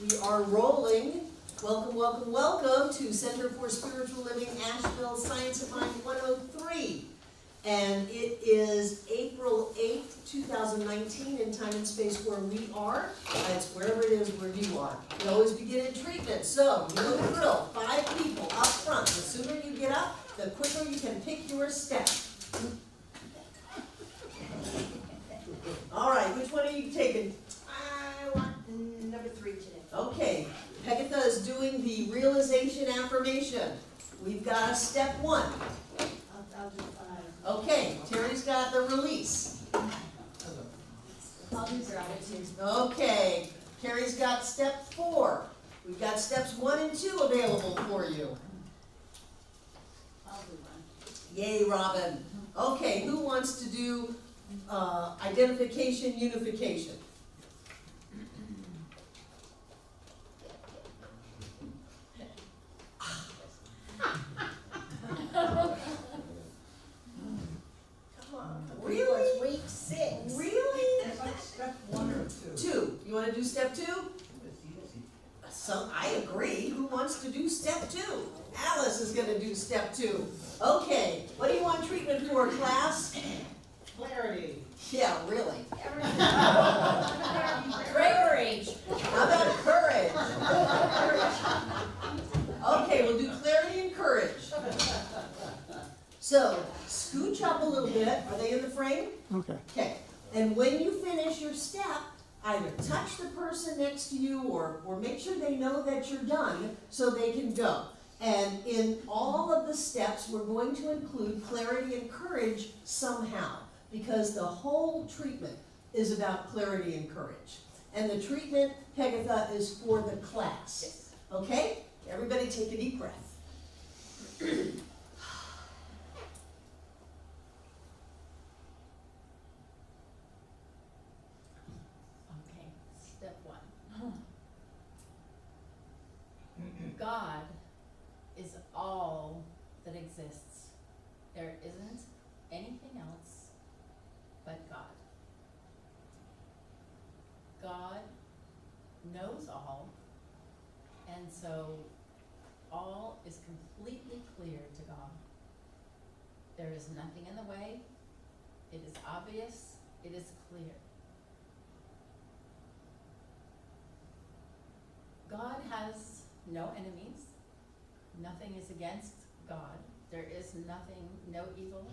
We are rolling. Welcome, welcome, welcome to Center for Spiritual Living, Asheville Science of Mind 103. And it is April 8th, 2019, in time and space where we are. It's wherever it is where you are. We always begin in treatment. So, you know the drill. 5 people up front. The sooner you get up, the quicker you can pick your step. All right, which one are you taking? I want number 3 today. Okay, Pekatha is doing the realization affirmation. We've got step 1. I'll do 5. Okay, Terry's got the release. I'll do gratitude. Okay, Carrie's got step 4. We've got steps 1 and 2 available for you. I'll do 1. Yay, Robin. Okay, who wants to do identification unification? Really? Week 6. Really? Step 1 or 2? 2. You want to do step 2? I agree. Who wants to do step 2? Alice is going to do step 2. Okay. What do you want treatment for, class? Clarity. Yeah, really. Courage. How about courage? Okay, we'll do clarity and courage. So, scooch up a little bit. Are they in the frame? Okay. Okay. And when you finish your step, either touch the person next to you or make sure they know that you're done so they can go. And in all of the steps, we're going to include clarity and courage somehow, because the whole treatment is about clarity and courage. And the treatment, Pekatha, is for the class. Okay? Everybody take a deep breath. Okay, step 1. God is all that exists. There isn't anything else but God. God knows all, and so all is completely clear to God. There is nothing in the way. It is obvious. It is clear. God has no enemies. Nothing is against God. There is nothing, no evil.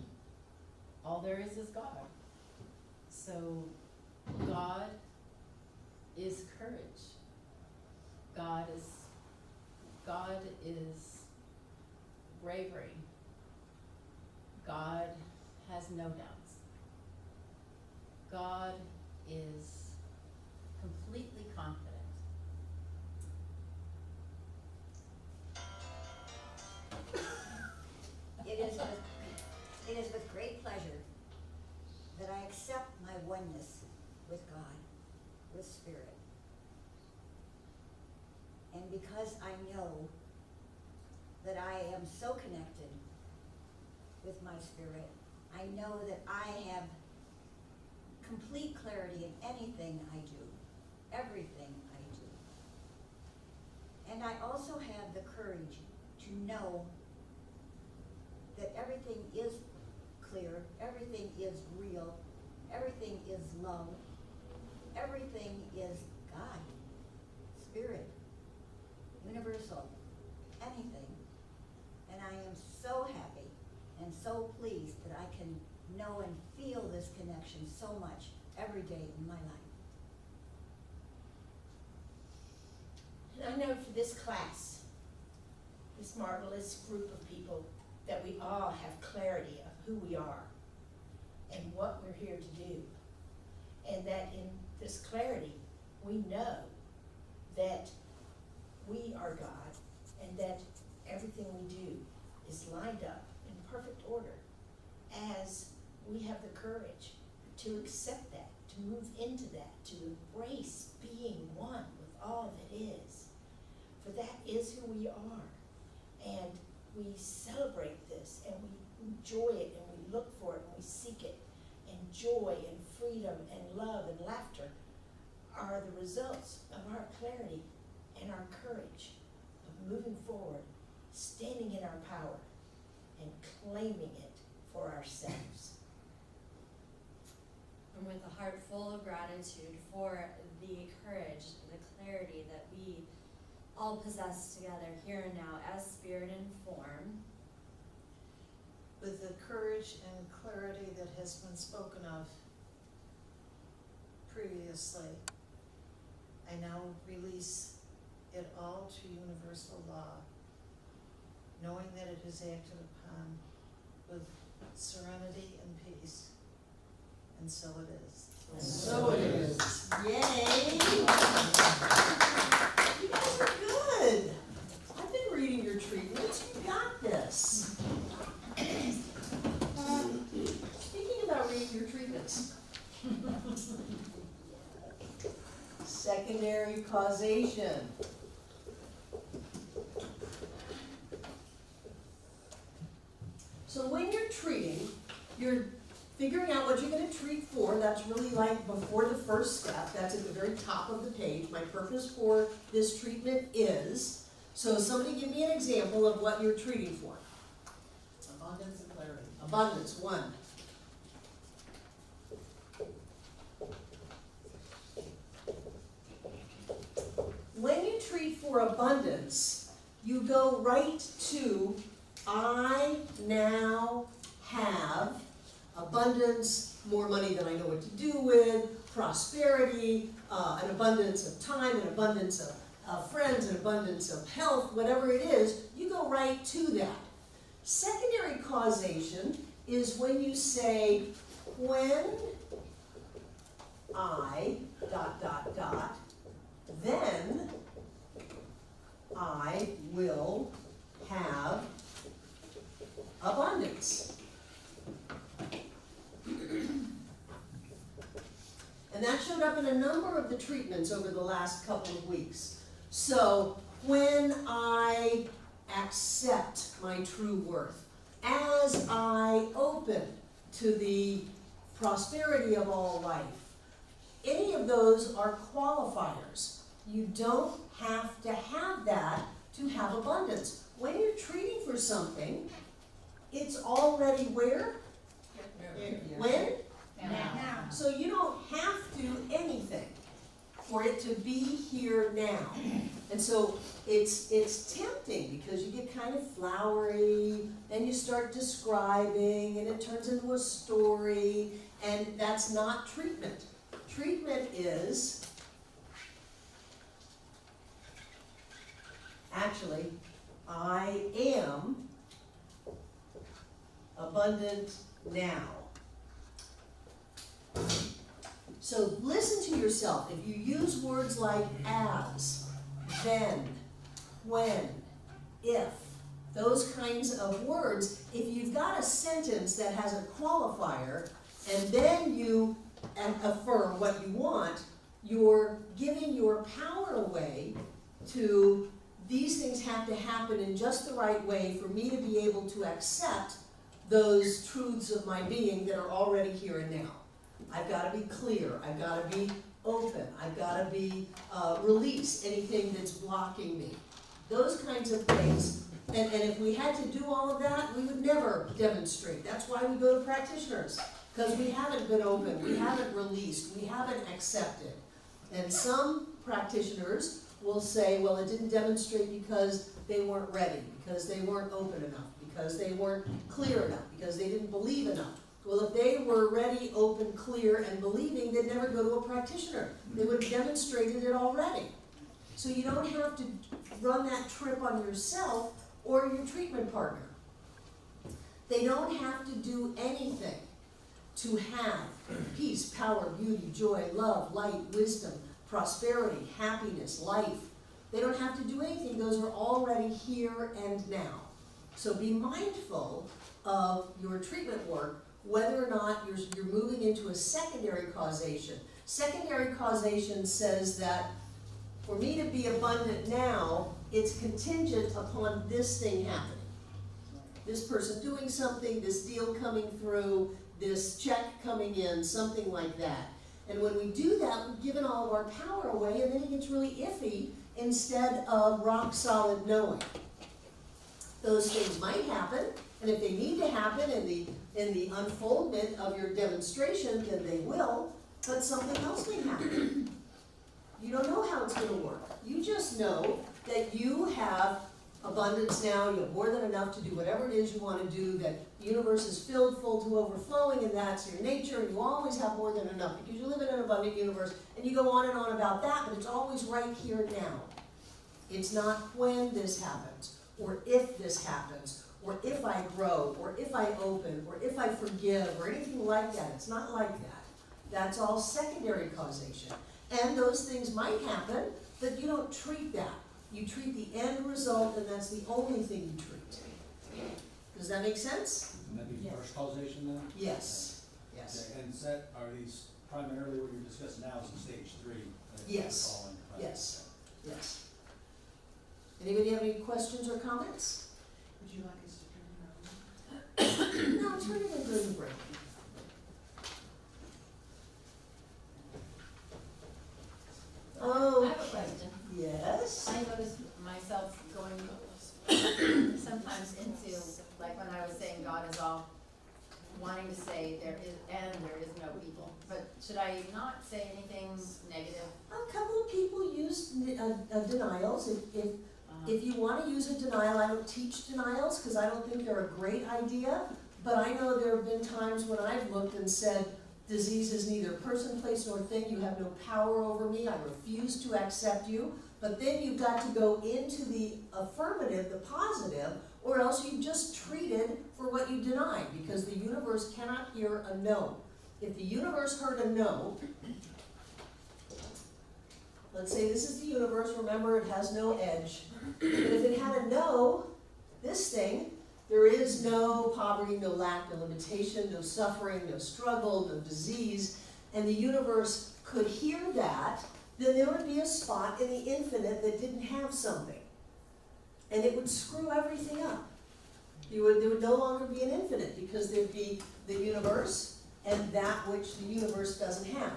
All there is God. So God is courage. God is bravery. God has no doubts. God is completely confident. It is with great pleasure that I accept my oneness with God, with Spirit. And because I know that I am so connected with my Spirit, I know that I have complete clarity in anything I do, everything I do. And I also have the courage to know that everything is clear, everything is real, everything is love, everything is God, Spirit, universal, anything. And I am so happy and so pleased that I can know and feel this connection so much every day in my life. And I know for this class, this marvelous group of people, that we all have clarity of who we are and what we're here to do. And that in this clarity, we know that we are God and that everything we do is lined up in perfect order as we have the courage to accept that, to move into that, to embrace being one with all that is. For that is who we are. And we celebrate this and we enjoy it and we look for it and we seek it. And joy and freedom and love and laughter are the results of our clarity and our courage of moving forward, standing in our power, and claiming it for ourselves. And with a heart full of gratitude for the courage, the clarity that we all possess together here and now as spirit and form. With the courage and clarity that has been spoken of previously, I now release it all to universal law, knowing that it is acted upon with serenity and peace. And so it is. And so it is. Yay! You guys are good. I've been reading your treatments. You got this. Speaking about reading your treatments. Secondary causation. So when you're treating, you're figuring out what you're going to treat for. That's really like before the first step. That's at the very top of the page. My purpose for this treatment is. So somebody give me an example of what you're treating for. Abundance and clarity. Abundance, one. When you treat for abundance, you go right to, I now have abundance, more money than I know what to do with, prosperity, an abundance of time, an abundance of friends, an abundance of health, whatever it is, you go right to that. Secondary causation is when you say, when I, ... then I will have abundance. And that showed up in a number of the treatments over the last couple of weeks. So, when I accept my true worth, as I open to the prosperity of all life, any of those are qualifiers. You don't have to have that to have abundance. When you're treating for something, it's already where? When? Now. So you don't have to do anything for it to be here now. And so it's tempting because you get kind of flowery, then you start describing and it turns into a story, and that's not treatment. Treatment is actually, I am abundant now. So listen to yourself. If you use words like as, then, when, if, those kinds of words, if you've got a sentence that has a qualifier and then you affirm what you want, you're giving your power away to these things have to happen in just the right way for me to be able to accept those truths of my being that are already here and now. I've got to be clear. I've got to be open. I've got to be release anything that's blocking me. Those kinds of things. And if we had to do all of that, we would never demonstrate. That's why we go to practitioners. Because we haven't been open. We haven't released. We haven't accepted. And some practitioners will say, well, it didn't demonstrate because they weren't ready, because they weren't open enough, because they weren't clear enough, because they didn't believe enough. Well, if they were ready, open, clear, and believing, they'd never go to a practitioner. They would have demonstrated it already. So you don't have to run that trip on yourself or your treatment partner. They don't have to do anything to have peace, power, beauty, joy, love, light, wisdom, prosperity, happiness, life. They don't have to do anything. Those are already here and now. So be mindful of your treatment work, whether or not you're moving into a secondary causation. Secondary causation says that for me to be abundant now, it's contingent upon this thing happening. This person doing something, this deal coming through, this check coming in, something like that. And when we do that, we've given all of our power away, and then it gets really iffy, instead of rock solid knowing. Those things might happen, and if they need to happen in the unfoldment of your demonstration, then they will, but something else may happen. You don't know how it's gonna work. You just know that you have abundance now, you have more than enough to do whatever it is you wanna do, that the universe is filled full to overflowing, and that's your nature, and you always have more than enough, because you live in an abundant universe, and you go on and on about that, but it's always right here now. It's not when this happens, or if this happens, or if I grow, or if I open, or if I forgive, or anything like that. It's not like that. That's all secondary causation. And those things might happen, but you don't treat that. You treat the end result, and that's the only thing you treat. Does that make sense? Wouldn't that be Yes. first causation then? Yes, yes, Okay, and set, are these primarily what you're discussing now is in stage 3? that you're Yes. calling, right? yes, yes. Anybody have any questions or comments? Would you like us to turn it around? No, turn it in during the break. Oh, I have a question. yes. I notice myself going sometimes into, like when I was saying God is all, wanting to say there is no evil. But should I not say anything negative? A couple of people use denials. If you want to use a denial, I don't teach denials because I don't think they're a great idea. But I know there have been times when I've looked and said, disease is neither person, place, nor thing. You have no power over me. I refuse to accept you. But then you've got to go into the affirmative, the positive, or else you've just treated for what you denied, because the universe cannot hear a no. If the universe heard a no, let's say this is the universe, remember it has no edge. But if it had a no, this thing, there is no poverty, no lack, no limitation, no suffering, no struggle, no disease, and the universe could hear that, then there would be a spot in the infinite that didn't have something. And it would screw everything up. There would no longer be an infinite, because there'd be the universe and that which the universe doesn't have.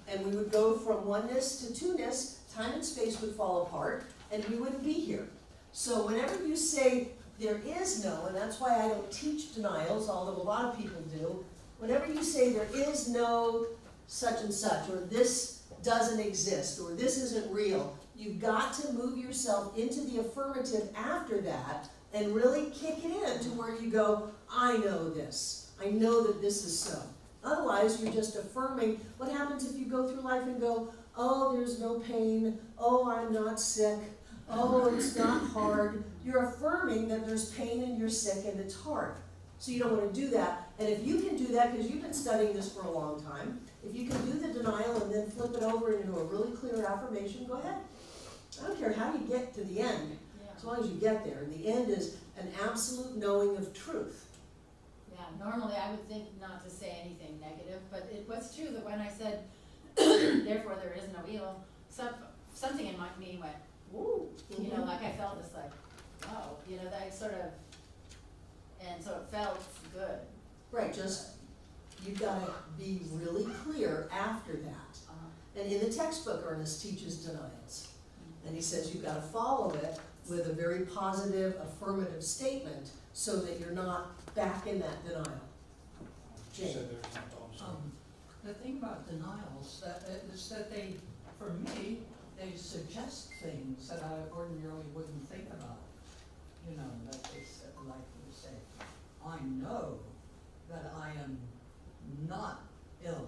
And we would go from oneness to two-ness, time and space would fall apart, and we wouldn't be here. So whenever you say there is no, and that's why I don't teach denials, although a lot of people do, whenever you say there is no such and such, or this doesn't exist, or this isn't real, you've got to move yourself into the affirmative after that and really kick it in to where you go, I know this. I know that this is so. Otherwise, you're just affirming. What happens if you go through life and go, oh, there's no pain, oh, I'm not sick, oh, it's not hard. You're affirming that there's pain and you're sick and it's hard. So you don't want to do that. And if you can do that, because you've been studying this for a long time, if you can do the denial and then flip it over into a really clear affirmation, go ahead. I don't care how you get to the end, as long as you get there. The end is an absolute knowing of truth. Yeah, normally I would think not to say anything negative, but it was true that when I said, therefore there is no evil, something in me went, woo, you know, like I felt this like, oh, you know, that sort of, and so it felt good. Right, just, you've got to be really clear after that. And in the textbook, Ernest teaches denials. And he says you've got to follow it with a very positive, affirmative statement so that you're not back in that denial. She Jane. said there's no problem, so. The thing about denials is that they, for me, they suggest things that I ordinarily wouldn't think about. You know, that they said, like you say, I know that I am not ill.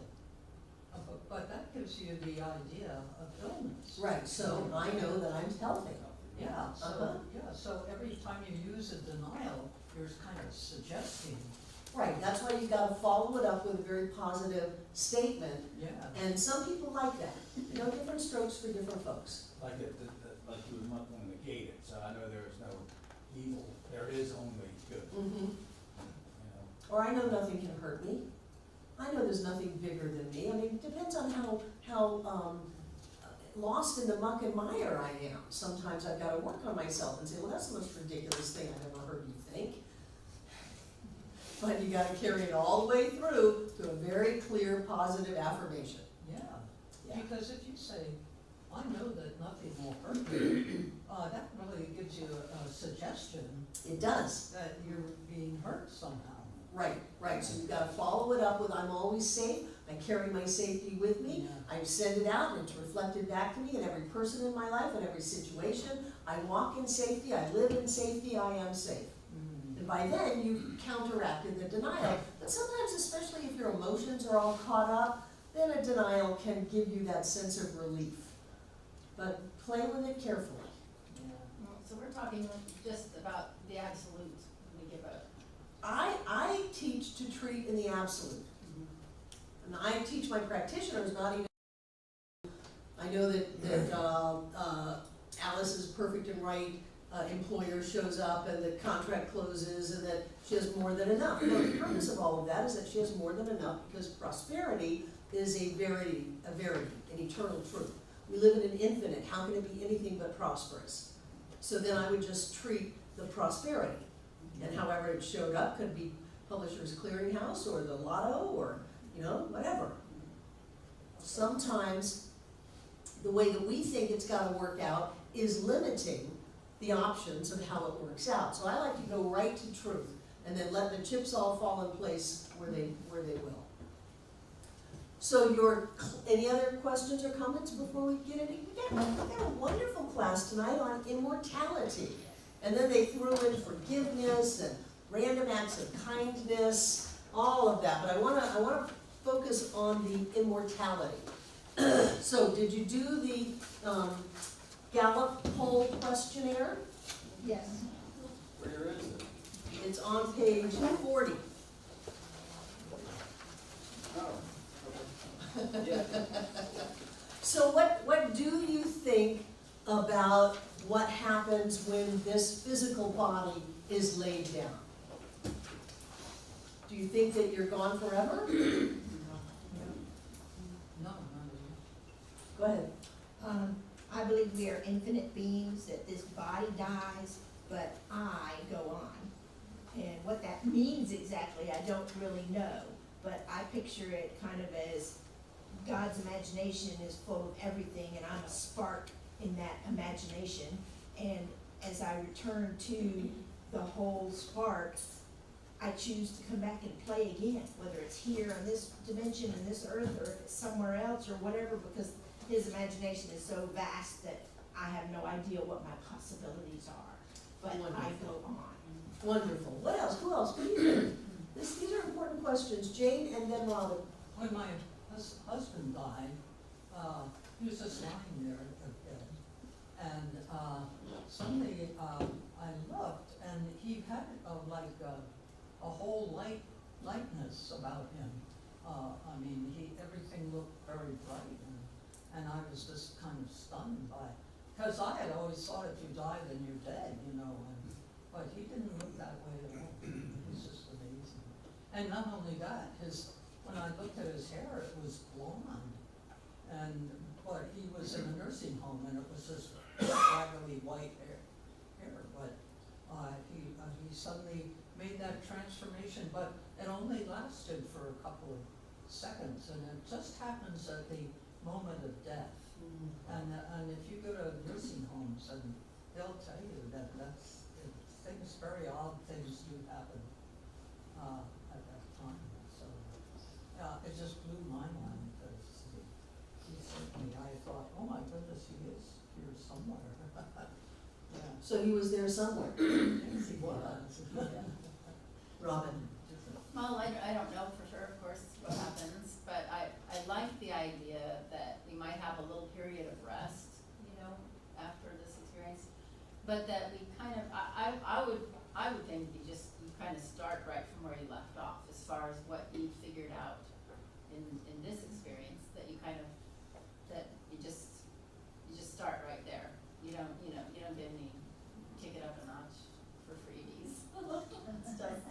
But that gives you the idea of illness. Right, so I know that I'm healthy. Yeah, Uh-huh. so every time you use a denial, you're kind of suggesting, Right, that's why you got to follow it up with a very positive statement. yeah. And some people like that. You know, different strokes for different folks. Like like you would want to negate it, so I know there is no evil, there is only good, Mm-hmm. you know. Or I know nothing can hurt me. I know there's nothing bigger than me. I mean, it depends on how lost in the muck and mire I am. Sometimes I've got to work on myself and say, well, that's the most ridiculous thing I've ever heard you think. But you got to carry it all the way through to a very clear, positive affirmation. Yeah, Yeah. because if you say, I know that nothing will hurt you, that really gives you a suggestion It does. that you're being hurt somehow. Right, right, so you've gotta follow it up with, I'm always safe, I carry my safety with me, Yeah. I send it out, and it's reflected back to me in every person in my life, in every situation. I walk in safety, I live in safety, I am safe. Mm. And by then, you've counteracted the denial, but sometimes, especially if your emotions are all caught up, then a denial can give you that sense of relief. But play with it carefully. Yeah. So we're talking just about the absolute, we give a. I teach to treat in the absolute. And I teach my practitioners not even, I know that Alice's perfect and right employer shows up and the contract closes and that she has more than enough. No, the purpose of all of that is that she has more than enough because prosperity is a verity, an eternal truth. We live in an infinite, how can it be anything but prosperous? So then I would just treat the prosperity. And however it showed up, could be Publishers Clearinghouse or the Lotto or, whatever. Sometimes the way that we think it's gotta work out is limiting the options of how it works out. So I like to go right to truth and then let the chips all fall in place where they will. So any other questions or comments before we get into, we got a wonderful class tonight on immortality. And then they threw in forgiveness and random acts of kindness, all of that. But I wanna focus on the immortality. So did you do the Gallup poll questionnaire? Yes. Where is it? It's on page 40. Oh, okay. Yeah. So what do you think about what happens when this physical body is laid down? Do you think that you're gone forever? No, not Go ahead. I believe we are infinite beings, that this body dies, but I go on. And what that means exactly, I don't really know, but I picture it kind of as God's imagination is full of everything, and I'm a spark in that imagination. And as I return to the whole spark, I choose to come back and play again, whether it's here on this dimension, in this earth, or if it's somewhere else or whatever, because his imagination is so vast that I have no idea what my possibilities are, but I go on. Wonderful. What else? Who else? What do you think? These are important questions. Jane and then Robin. When my husband died, he was just lying there at the bed, and somebody I loved, and he had a whole lightness about him. I mean, everything looked very bright, and I was just kind of stunned by it. Because I had always thought if you die, then you're dead, but he didn't look that way at all. He was just amazing. And not only that, when I looked at his hair, it was blonde. But he was in a nursing home, and it was just raggedy white hair. But he suddenly made that transformation, but it only lasted for a couple of seconds, and it just happens at the moment of death. And if you go to nursing homes, and they'll tell you that very odd things do happen at that time. So it just blew my mind, because he certainly, I thought, oh my goodness, he is here somewhere. Yeah. So he was there somewhere. Yes, he was. Robin. Well, I don't know for sure, of course, what happens, but I like the idea that we might have a little period of rest, after this experience, but that we kind of, I would think you kind of start right from where you left off, as far as what you figured out in this experience, that you kind of, that you just start right there. You don't get any, kick it up a notch for freebies. It's just,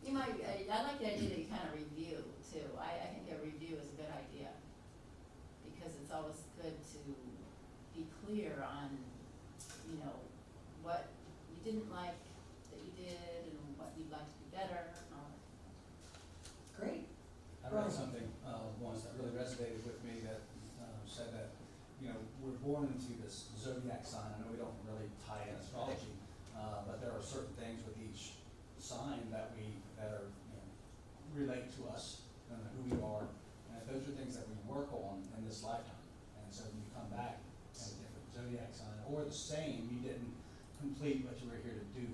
you might, I like the idea that you kind of review too. I think a review is a good idea, because it's always good to be clear on, what you didn't like that you did and what you'd like to do better and all that. Great. I read something once that really resonated with me, that said that, you know, we're born into this zodiac sign. I know we don't really tie in astrology, but there are certain things with each sign that are, you know, relate to us and who we are. And those are things that we work on in this lifetime. And so when you come back as a different zodiac sign, or the same, you didn't complete what you were here to do.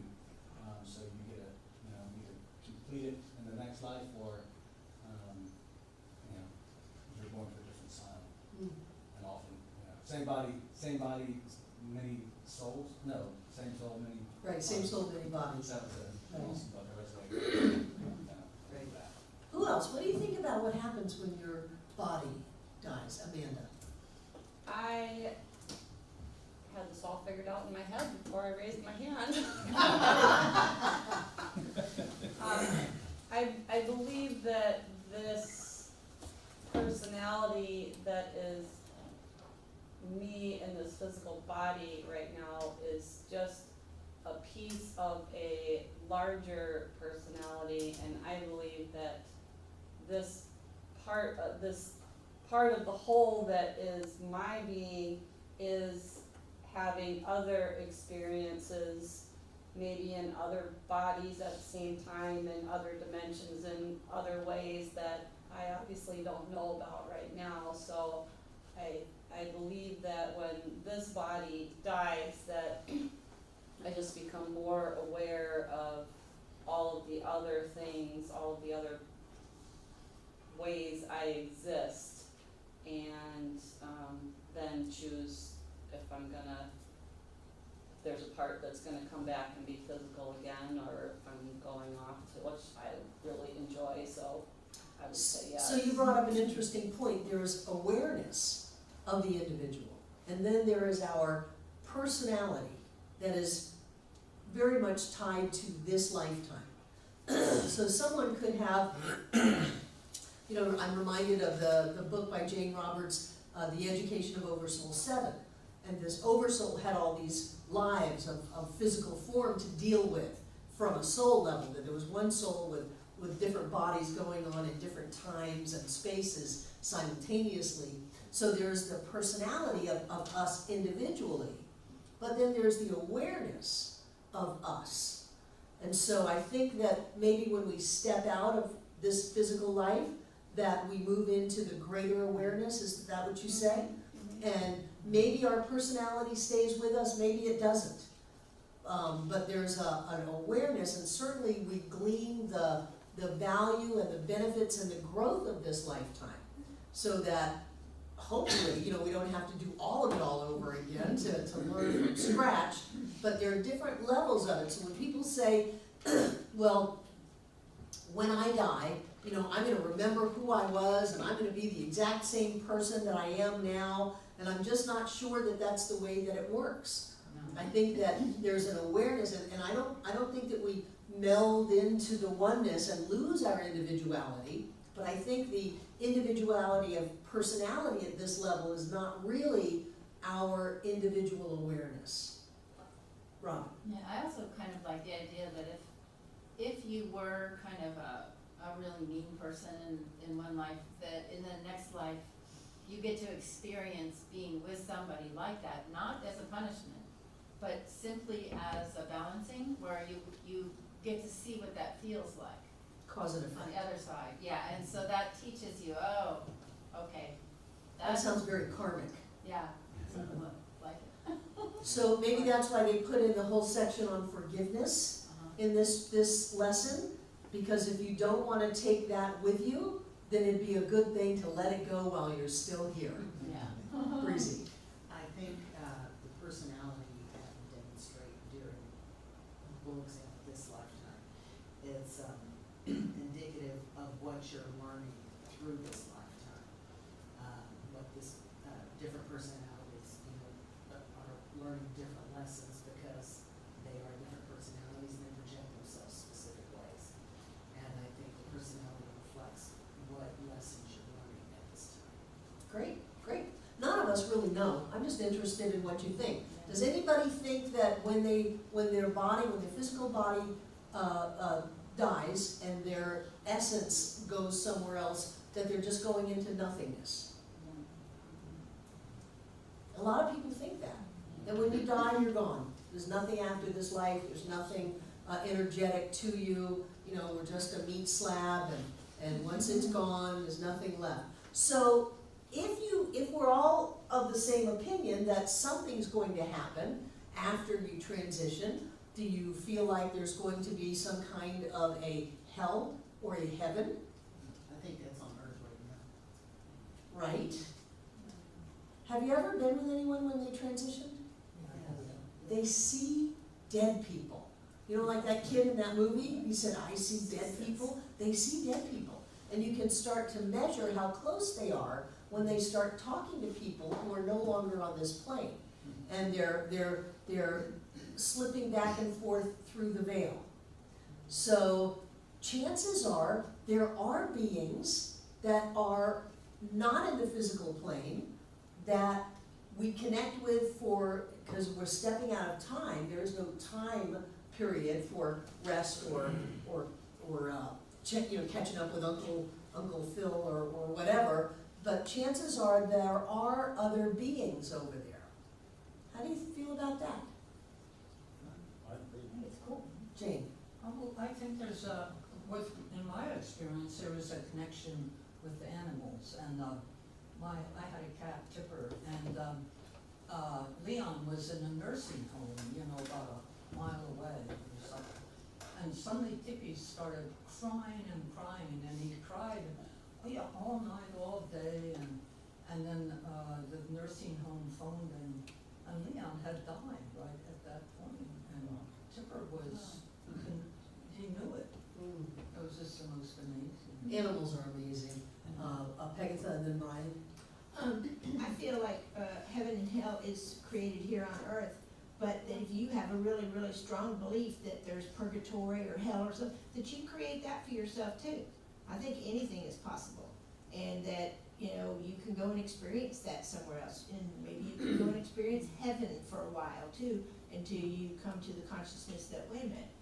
So you get a, you know, either complete it in the next life, or, you know, you're born for a different sign. And often, you know, same body, many souls? No, same soul, many. Right, same soul, many bodies. That was an Right. awesome book, I resonated with Right. that. Who else? What do you think about what happens when your body dies, Amanda? I had this all figured out in my head before I raised my hand. I believe that this personality that is me in this physical body right now is just a piece of a larger personality, and I believe that this part of the whole that is my being is having other experiences, maybe in other bodies at the same time, in other dimensions, in other ways that I obviously don't know about right now. So I believe that when this body dies, that I just become more aware of all of the other things, all of the other ways I exist, and then choose if there's a part that's gonna come back and be physical again, or if I'm going off to, which I really enjoy, so I would say yes. So you brought up an interesting point. There is awareness of the individual, and then there is our personality that is very much tied to this lifetime. So someone could have, you know, I'm reminded of the book by Jane Roberts, The Education of Oversoul 7. And this Oversoul had all these lives of physical form to deal with from a soul level. That there was one soul with different bodies going on in different times and spaces simultaneously. So there's the personality of us individually, but then there's the awareness of us. And so I think that maybe when we step out of this physical life, that we move into the greater awareness. Is that what you say? And maybe our personality stays with us, maybe it doesn't. But there's an awareness, and certainly we glean the value and the benefits and the growth of this lifetime, so that hopefully, you know, we don't have to do all of it all over again to learn from scratch, but there are different levels of it. So when people say, well, when I die, you know, I'm gonna remember who I was, and I'm gonna be the exact same person that I am now, and I'm just not sure that that's the way that it works. I think that there's an awareness, and I don't think that we meld into the oneness and lose our individuality, but I think the individuality of personality at this level is not really our individual awareness. Robin? Yeah, I also kind of like the idea that if you were kind of a really mean person in one life, that in the next life you get to experience being with somebody like that, not as a punishment, but simply as a balancing, where you get to see what that feels like. Cause and On effect. the other side, yeah, and so that teaches you, oh, okay. That sounds very karmic. Yeah, something like it. So maybe that's why they put in the whole section on forgiveness in this lesson, because if you don't want to take that with you, then it'd be a good thing to let it go while you're still here. Yeah. Breezy. I think the personality you have to demonstrate during, we'll example this lifetime, is indicative of what you're learning through this lifetime. What this different personalities, you know, are learning different lessons because they are different personalities and they project themselves specific ways. And I think the personality reflects what lessons you're learning at this time. Great, great. None of us really know. I'm just interested in what you think. Does anybody think that when their physical body dies and their essence goes somewhere else, that they're just going into nothingness? lot of people think that when you die, you're gone. There's nothing after this life, there's nothing energetic to you, you know, we're just a meat slab, and once it's gone, there's nothing left. So if we're all of the same opinion that something's going to happen after you transition, do you feel like there's going to be some kind of a hell or a heaven, I think that's on Earth right now. right? Have you ever been with anyone when they transitioned? They see dead people. You know, like that kid in that movie, he said, I see dead people. They see dead people. And you can start to measure how close they are when they start talking to people who are no longer on this plane. And they're slipping back and forth through the veil. So chances are there are beings that are not in the physical plane that we connect with because we're stepping out of time. There is no time period for rest or catching up with Uncle Phil or whatever. But chances are there are other beings over there. How do you feel about that? I agree. I think it's cool. Jane? Well, I think there's in my experience, there is a connection with the animals, and I had a cat, Tipper, and Leon was in a nursing home, you know, about a mile away or something. And suddenly Tippy started crying, and he cried all night, all day, and then the nursing home phoned, and Leon had died right at that point, and Tipper was, he knew it. It was just the most amazing. Animals are amazing. Pegatha and then Brian. I feel like heaven and hell is created here on earth, but that if you have a really, really strong belief that there's purgatory or hell or something, that you create that for yourself too. I think anything is possible, and that, you know, you can go and experience that somewhere else, and maybe you can go and experience heaven for a while too, until you come to the consciousness that, wait a minute,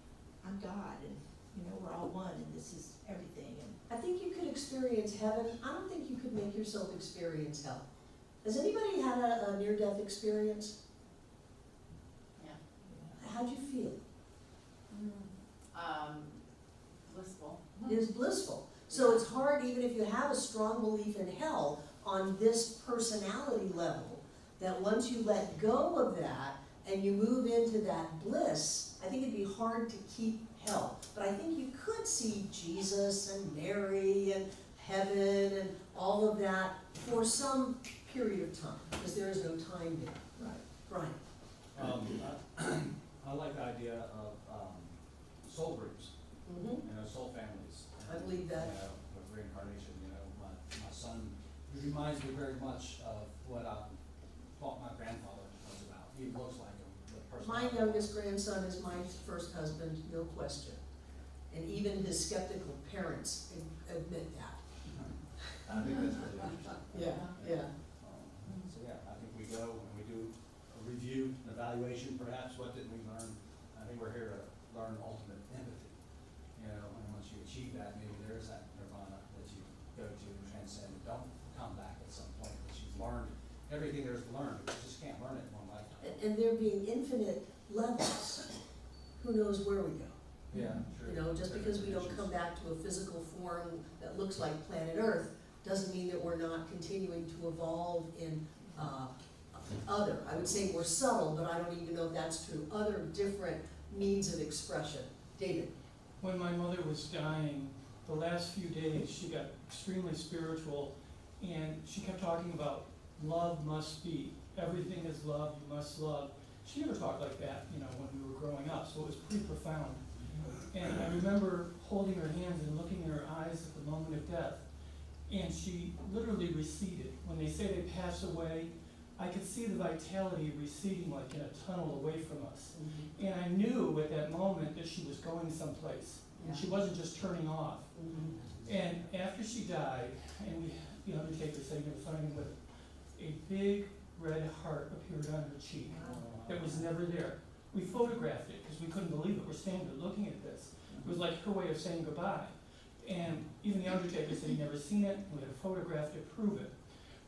I'm God, and you know, we're all one, and this is everything. And I think you could experience heaven. I don't think you could make yourself experience hell. Has anybody had a near-death experience? Yeah. How'd you feel? Blissful. It is blissful. So it's hard, even if you have a strong belief in hell on this personality level, that once you let go of that and you move into that bliss, I think it'd be hard to keep hell. But I think you could see Jesus and Mary and heaven and all of that for some period of time, because there is no time there. Right. Brian? I like the idea of soul groups, Mm-hmm. you know, soul families. I believe that. You know, with reincarnation, you know, my son, he reminds me very much of what I thought my grandfather was about. He looks like him, the My personality. youngest grandson is my first husband, no question. And even his skeptical parents admit that. I think that's really interesting. Yeah. So yeah, I think we go and we do a review, an evaluation perhaps, what did we learn? I think we're here to learn ultimate empathy. You know, and once you achieve that, maybe there is that nirvana that you go to and transcend. Don't come back at some point, but you've learned everything there is to learn. You just can't learn it in one lifetime. And there being infinite levels, who knows where we go? Yeah, sure. You know, just because we don't come back to a physical form that looks like planet Earth, doesn't mean that we're not continuing to evolve in other, I would say we're subtle, but I don't even know if that's true, other different means of expression. David? When my mother was dying, the last few days, she got extremely spiritual, and she kept talking about love must be. Everything is love, you must love. She never talked like that, you know, when we were growing up, so it was pretty profound. And I remember holding her hands and looking in her eyes at the moment of death, and she literally receded. When they say they pass away, I could see the vitality receding like in a tunnel away from us. And I knew at that moment that she was going someplace. And she wasn't just turning off. And after she died, and the undertaker said he never saw anything with it, a big red heart appeared on her cheek that was never there. We photographed it because we couldn't believe it. We're standing there looking at this. It was like her way of saying goodbye. And even the undertaker said he'd never seen it. We had a photograph to prove it.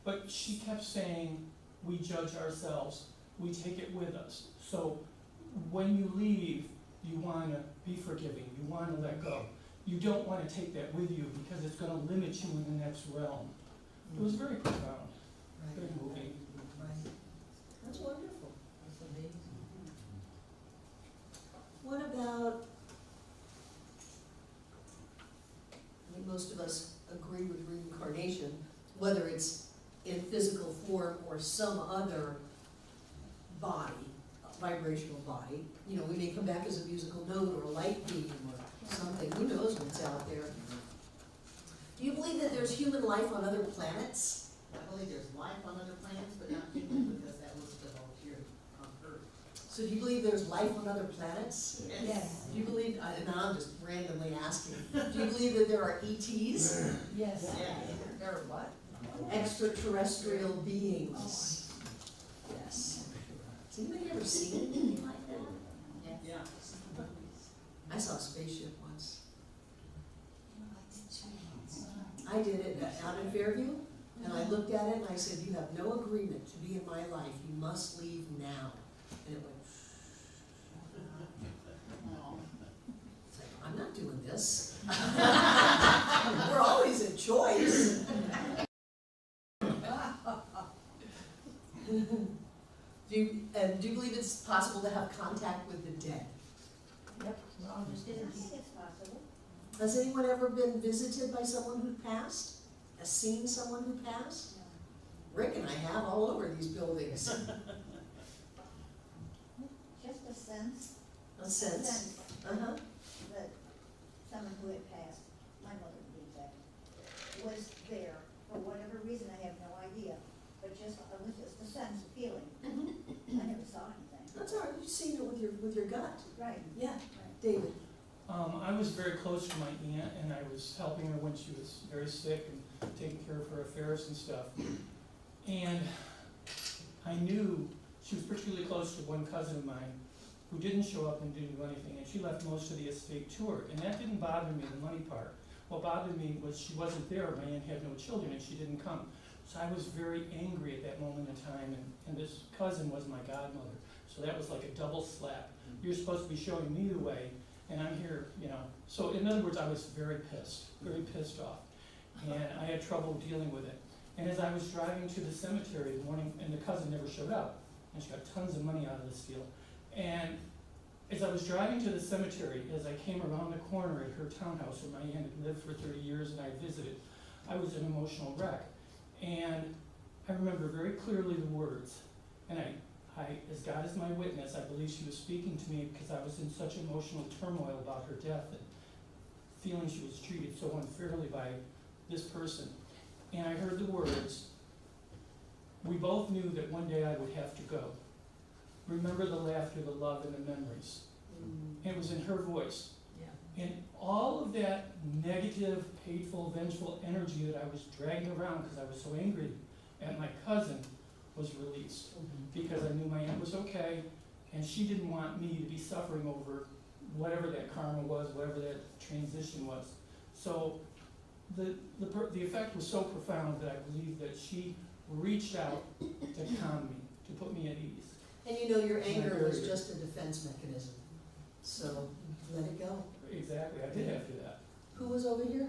But she kept saying, we judge ourselves, we take it with us. So when you leave, you wanna be forgiving, you wanna let go. You don't wanna take that with you because it's gonna limit you in the next realm. It was very profound, very moving. Right. That's wonderful. That's amazing. What about, I think most of us agree with reincarnation, whether it's in physical form or some other body, vibrational body. You know, we may come back as a musical note or a light beam or something, who knows what's out there. Do you believe that there's human life on other planets? I believe there's life on other planets, but not human, because that was developed here on Earth. So do you believe there's life on other planets? Yes. Do you believe, now I'm just randomly asking, do you believe that there are ETs? Yes. Yeah. There are what? Extraterrestrial beings? Yes. Has anybody ever seen anything like that? Yeah. I saw a spaceship once. I did it out in Fairview, and I looked at it and I said, you have no agreement to be in my life, you must leave now. And it went, it's like, I'm not doing this. We're always a choice. Do you believe it's possible to have contact with the dead? Yep, we're all just energies. It's possible. Has anyone ever been visited by someone who passed? Has seen someone who passed? Rick and I have all over these buildings. Just a sense. A sense. Uh-huh. That someone who had passed, my mother to be exact, was there for whatever reason, I have no idea, but just, it was just a sense, a feeling. I never saw anything. That's all right, you've seen it with your gut. Right. Yeah, David. I was very close to my aunt, and I was helping her when she was very sick and taking care of her affairs and stuff. And I knew she was particularly close to one cousin of mine who didn't show up and didn't do anything, and she left most of the estate to her. And that didn't bother me, the money part. What bothered me was she wasn't there, my aunt had no children, and she didn't come. So I was very angry at that moment in time, and this cousin was my godmother. So that was like a double slap. You're supposed to be showing me the way, and I'm here, you know. So in other words, I was very pissed off. And I had trouble dealing with it. And as I was driving to the cemetery the morning, and the cousin never showed up, and she got tons of money out of this deal. And as I was driving to the cemetery, as I came around the corner at her townhouse where my aunt had lived for 30 years and I visited, I was an emotional wreck. And I remember very clearly the words. And I, as God is my witness, I believe she was speaking to me because I was in such emotional turmoil about her death and feeling she was treated so unfairly by this person. And I heard the words, we both knew that one day I would have to go. Remember the laughter, the love, and the memories. And it was in her voice. Yeah. And all of that negative, hateful, vengeful energy that I was dragging around because I was so angry at my cousin was released. Because I knew my aunt was okay, and she didn't want me to be suffering over whatever that karma was, whatever that transition was. So the effect was so profound that I believe that she reached out to calm me, to put me at ease. And you know your anger was just a defense mechanism. So let it go. Exactly, I did have to do that. Who was over here?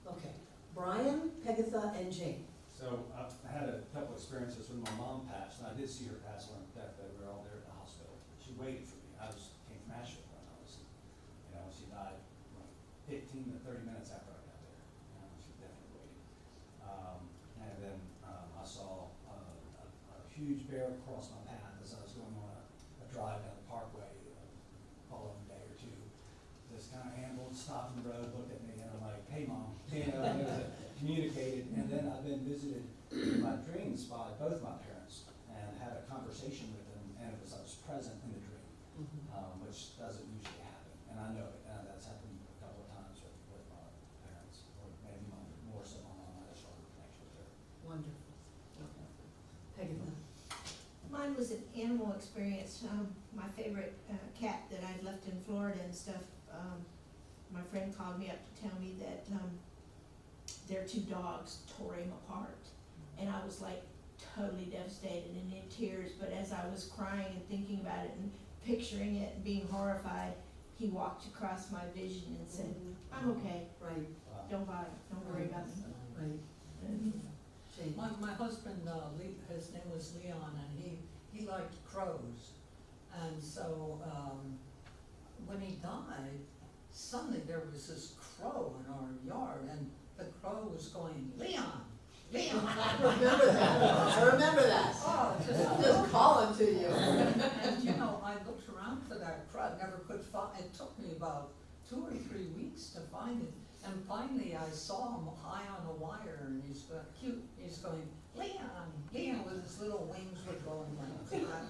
Okay. Brian, Pegatha, and Jane. So I had a couple experiences when my mom passed, and I did see her pass on her deathbed. We were all there at the hospital. She waited for me. Came from Asheville when I was, she died 15 to 30 minutes after I got there. She definitely waited. And then I saw a huge bear cross my path as I was going on a drive down the parkway following day or two. This kind of animal stopped in the road, looked at me, and I'm like, hey, Mom. Communicated, and then I've been visited in my dreams by both my parents and had a conversation with them, and I was present in the dream, which doesn't usually happen, and I know it, and that's happened a couple of times with my parents, or maybe more so my mom. I had a stronger connection with her. Wonderful. Pegatha. Mine was an animal experience. My favorite cat that I'd left in Florida and stuff, my friend called me up to tell me that their two dogs tore him apart. And I was like totally devastated and in tears, but as I was crying and thinking about it and picturing it and being horrified, he walked across my vision and said, I'm okay, Right, don't worry about me. right. And See, my husband, his name was Leon, and he liked crows. And so, when he died, suddenly there was this crow in our yard, and the crow was going, Leon, Leon. I remember that. Oh, Just calling to you. And you know, I looked around for that crow, never could find, it took me about 2 or 3 weeks to find it. And finally I saw him high on a wire, and he's cute, he's going, Leon, Leon, with his little wings were going like that.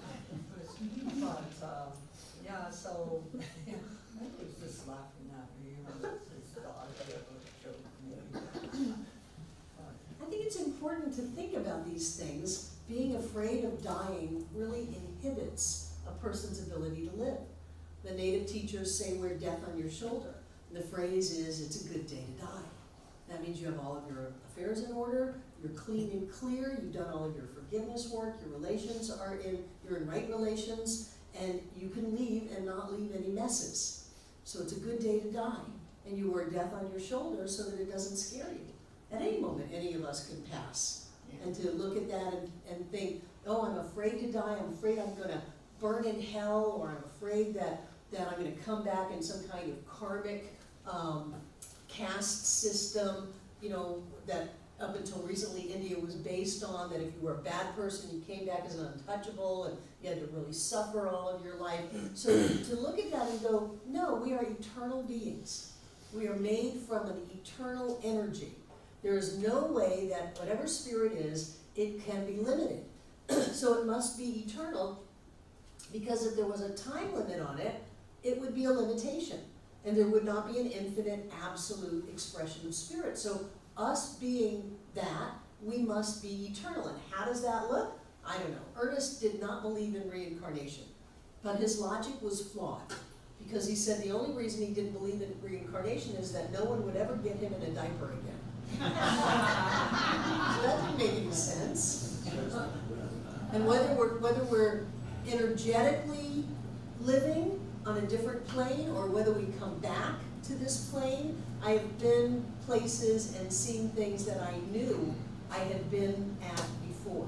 But, yeah, so, yeah, I was just laughing at me, you know, it's his dog, I have a joke maybe. I think it's important to think about these things. Being afraid of dying really inhibits a person's ability to live. The native teachers say wear death on your shoulder. The phrase is, it's a good day to die. That means you have all of your affairs in order, you're clean and clear, you've done all of your forgiveness work, your relations are you're in right relations, and you can leave and not leave any messes. So it's a good day to die. And you wear death on your shoulder so that it doesn't scare you. At any moment, any of us could pass. And to look at that and think, oh, I'm afraid to die, I'm afraid I'm gonna burn in hell, or I'm afraid that I'm gonna come back in some kind of karmic caste system, you know, that up until recently India was based on, that if you were a bad person, you came back as an untouchable and you had to really suffer all of your life. So to look at that and go, no, we are eternal beings. We are made from an eternal energy. There is no way that whatever spirit is, it can be limited. So it must be eternal, because if there was a time limit on it, it would be a limitation. And there would not be an infinite, absolute expression of spirit. So us being that, we must be eternal. And how does that look? I don't know. Ernest did not believe in reincarnation, but his logic was flawed, because he said the only reason he didn't believe in reincarnation is that no one would ever get him in a diaper again. So that didn't make any sense. And whether we're energetically living on a different plane, or whether we come back to this plane, I have been places and seen things that I knew I had been at before.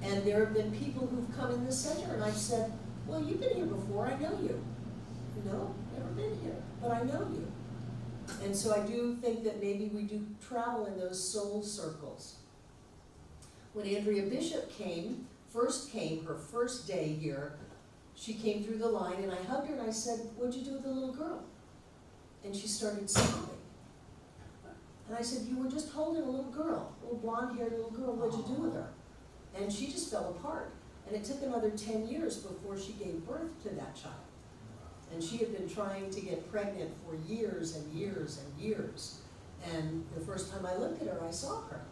And there have been people who've come in the center, and I've said, well, you've been here before, I know you. No, never been here, but I know you. And so I do think that maybe we do travel in those soul circles. When Andrea Bishop first came, her first day here, she came through the line, and I hugged her and I said, what'd you do with the little girl? And she started sobbing. And I said, you were just holding a little girl, a little blonde-haired little girl, what'd you do with her? And she just fell apart. And it took another 10 years before she gave birth to that child. And she had been trying to get pregnant for years and years and years. And the first time I looked at her, I saw her.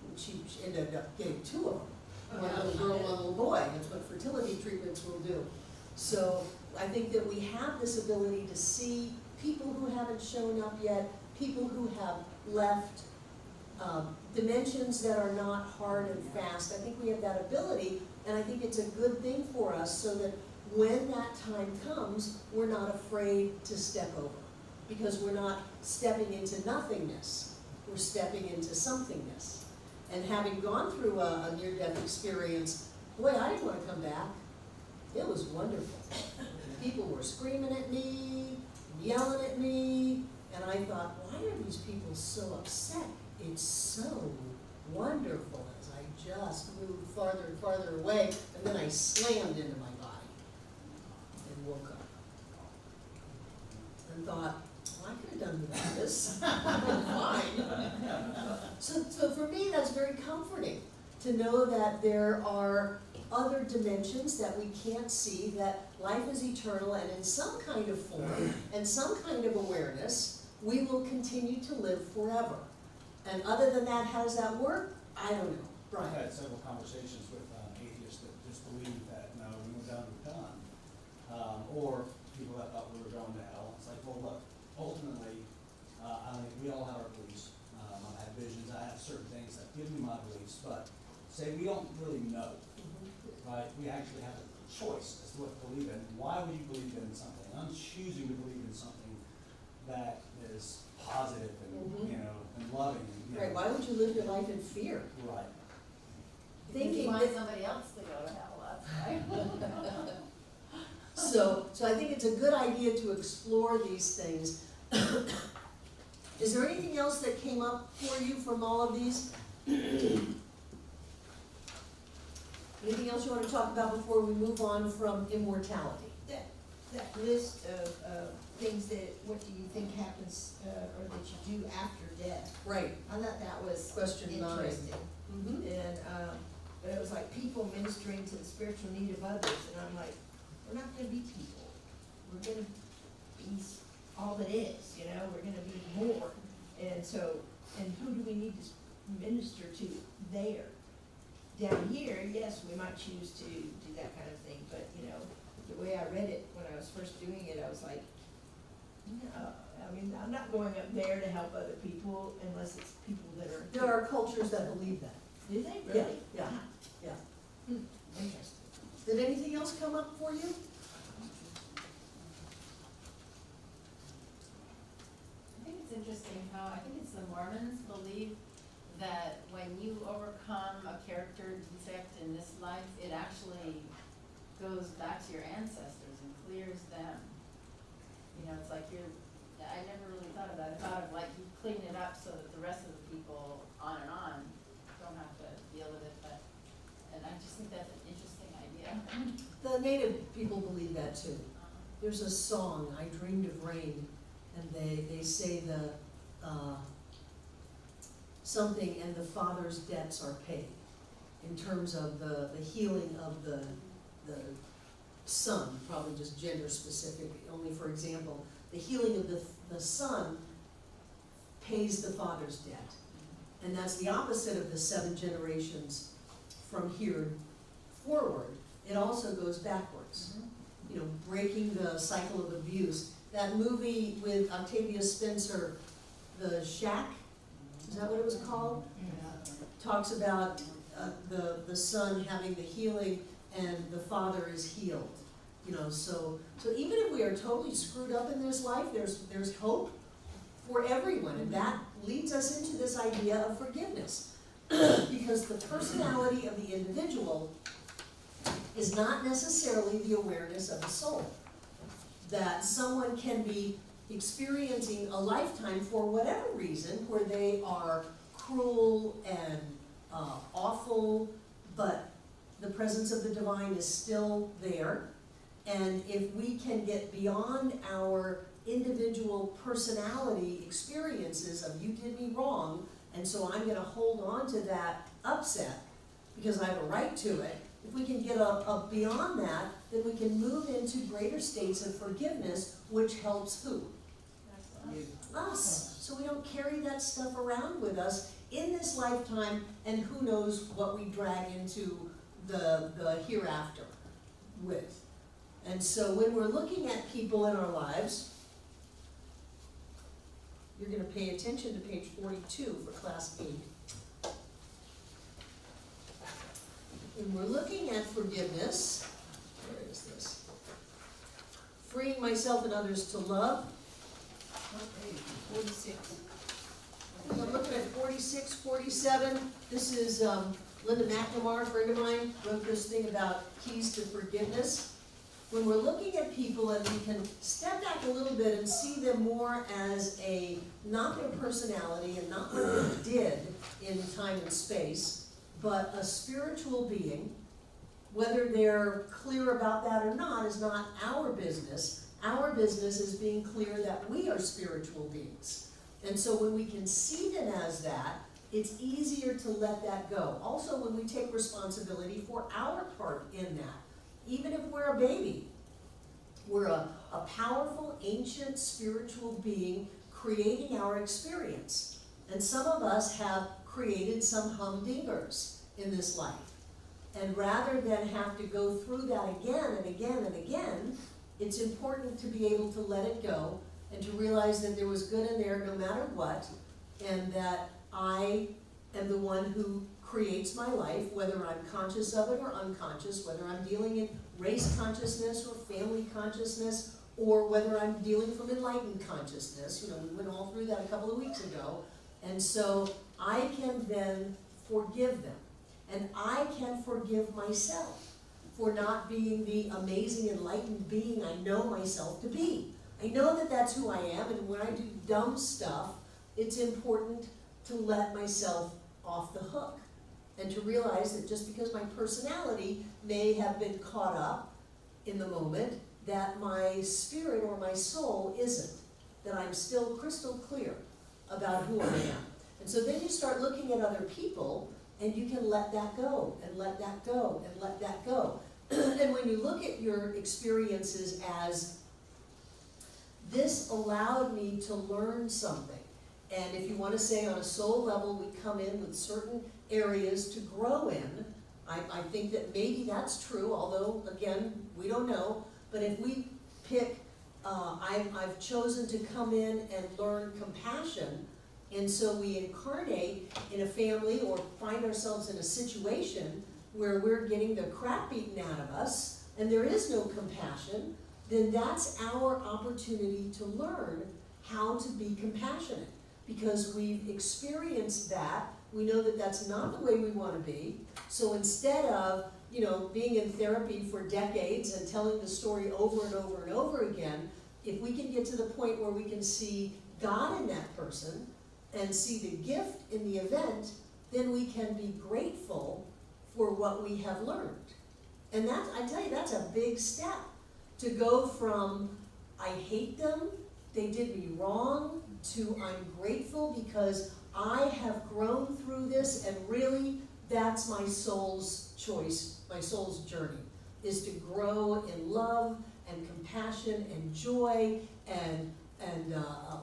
And she ended up getting 2 of them. One little girl, one little boy. That's what fertility treatments will do. So I think that we have this ability to see people who haven't shown up yet, people who have left, dimensions that are not hard and fast. I think we have that ability, and I think it's a good thing for us, so that when that time comes, we're not afraid to step over, because we're not stepping into nothingness, we're stepping into somethingness. And having gone through a near-death experience, boy, I didn't want to come back. It was wonderful. People were screaming at me, yelling at me, and I thought, why are these people so upset? It's so wonderful, as I just moved farther and farther away, and then I slammed into my body and woke up. And thought, well, I could have done without this. I'm fine. So for me, that's very comforting to know that there are other dimensions that we can't see, that life is eternal, and in some kind of form and some kind of awareness, we will continue to live forever. And other than that, how does that work? I don't know. Brian? I've had several conversations with atheists that just believe that, no, when we're done, we're done. Or people that thought we were going to hell. It's like, well, look, ultimately, I mean, we all have our beliefs. I have visions, I have certain things that give me my beliefs, but say we don't really know, right? We actually have a choice as to what to believe in. Why would you believe in something? I'm choosing to believe in something that is positive and, Mhm. you know, and loving. And, you Right, know, why would you live your life in fear? Right. Because Thinking you want that- somebody else to go to hell, that's right. So I think it's a good idea to explore these things. Is there anything else that came up for you from all of these? Anything else you want to talk about before we move on from immortality? That list of things that, what do you think happens, or that you do after death, Right, I thought that was Question 9. interesting. mm-hmm, And, but it was like people ministering to the spiritual need of others, and I'm like, we're not gonna be people. We're gonna be all that is, you know, we're gonna be more. And so, and who do we need to minister to there? Down here, yes, we might choose to do that kind of thing, but, you know, the way I read it when I was first doing it, I was like, no, I mean, I'm not going up there to help other people unless it's people that are. there are cultures that believe that. Do they really? Yeah, yeah. Interesting. Did anything else come up for you? I think it's interesting how, I think it's the Mormons believe that when you overcome a character defect in this life, it actually goes back to your ancestors and clears them. You know, it's like I never really thought of that. I thought of like you clean it up so that the rest of the people on don't have to deal with it, and I just think that's an interesting idea. The native people believe that too. There's a song, I Dreamed of Rain, and they say something, and the father's debts are paid, in terms of the healing of the son, probably just gender specific, only for example, the healing of the son pays the father's debt. And that's the opposite of the 7 generations from here forward. It also goes backwards. You know, breaking the cycle of abuse. That movie with Octavia Spencer, The Shack, is that what it was called? Talks about the son having the healing and the father is healed. You know, so even if we are totally screwed up in this life, there's hope for everyone, and that leads us into this idea of forgiveness. Because the personality of the individual is not necessarily the awareness of the soul. That someone can be experiencing a lifetime for whatever reason, where they are cruel and awful, but the presence of the divine is still there. And if we can get beyond our individual personality experiences of you did me wrong, and so I'm gonna hold on to that upset because I have a right to it. If we can get up beyond that, then we can move into greater states of forgiveness, which helps who? Us. So we don't carry that stuff around with us in this lifetime, and who knows what we drag into the hereafter with. And so when we're looking at people in our lives, you're going to pay attention to page 42 for class 8. When we're looking at forgiveness, where is this? Freeing myself and others to love. Okay, 46. I'm looking at 46, 47. This is Linda McNamara, a friend of mine, wrote this thing about keys to forgiveness. When we're looking at people and we can step back a little bit and see them more as not their personality and not what they did in time and space, but a spiritual being, whether they're clear about that or not is not our business. Our business is being clear that we are spiritual beings. And so when we can see them as that, it's easier to let that go. Also, when we take responsibility for our part in that. Even if we're a baby, we're a powerful, ancient, spiritual being creating our experience. And some of us have created some humdingers in this life. And rather than have to go through that again and again and again, it's important to be able to let it go and to realize that there was good in there no matter what, and that I am the one who creates my life, whether I'm conscious of it or unconscious, whether I'm dealing in race consciousness or family consciousness, or whether I'm dealing from enlightened consciousness. You know, we went all through that a couple of weeks ago. And so I can then forgive them. And I can forgive myself for not being the amazing enlightened being I know myself to be. I know that that's who I am, and when I do dumb stuff, it's important to let myself off the hook and to realize that just because my personality may have been caught up in the moment, that my spirit or my soul isn't, that I'm still crystal clear about who I am. And so then you start looking at other people, and you can let that go, and let that go, and let that go. And when you look at your experiences as, this allowed me to learn something. And if you want to say on a soul level, we come in with certain areas to grow in, I think that maybe that's true, although, again, we don't know. But if we pick, I've chosen to come in and learn compassion, and so we incarnate in a family or find ourselves in a situation where we're getting the crap beaten out of us, and there is no compassion, then that's our opportunity to learn how to be compassionate. Because we've experienced that, we know that that's not the way we want to be. So instead of, you know, being in therapy for decades and telling the story over and over and over again, if we can get to the point where we can see God in that person and see the gift in the event, then we can be grateful for what we have learned. And that, I tell you, that's a big step. To go from, I hate them, they did me wrong, to I'm grateful because I have grown through this, and really that's my soul's choice, my soul's journey, is to grow in love and compassion and joy and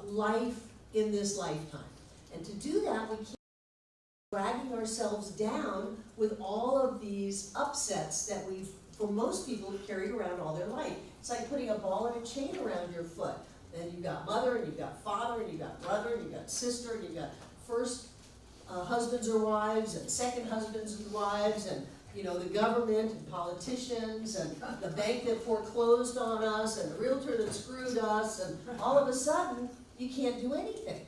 life in this lifetime. And to do that, we keep dragging ourselves down with all of these upsets that we've, for most people, carried around all their life. It's like putting a ball and a chain around your foot. And you've got mother, and you've got father, and you've got brother, and you've got sister, and you've got first husbands or wives, and second husbands and wives, and you know, the government and politicians, and the bank that foreclosed on us, and the realtor that screwed us, and all of a sudden, you can't do anything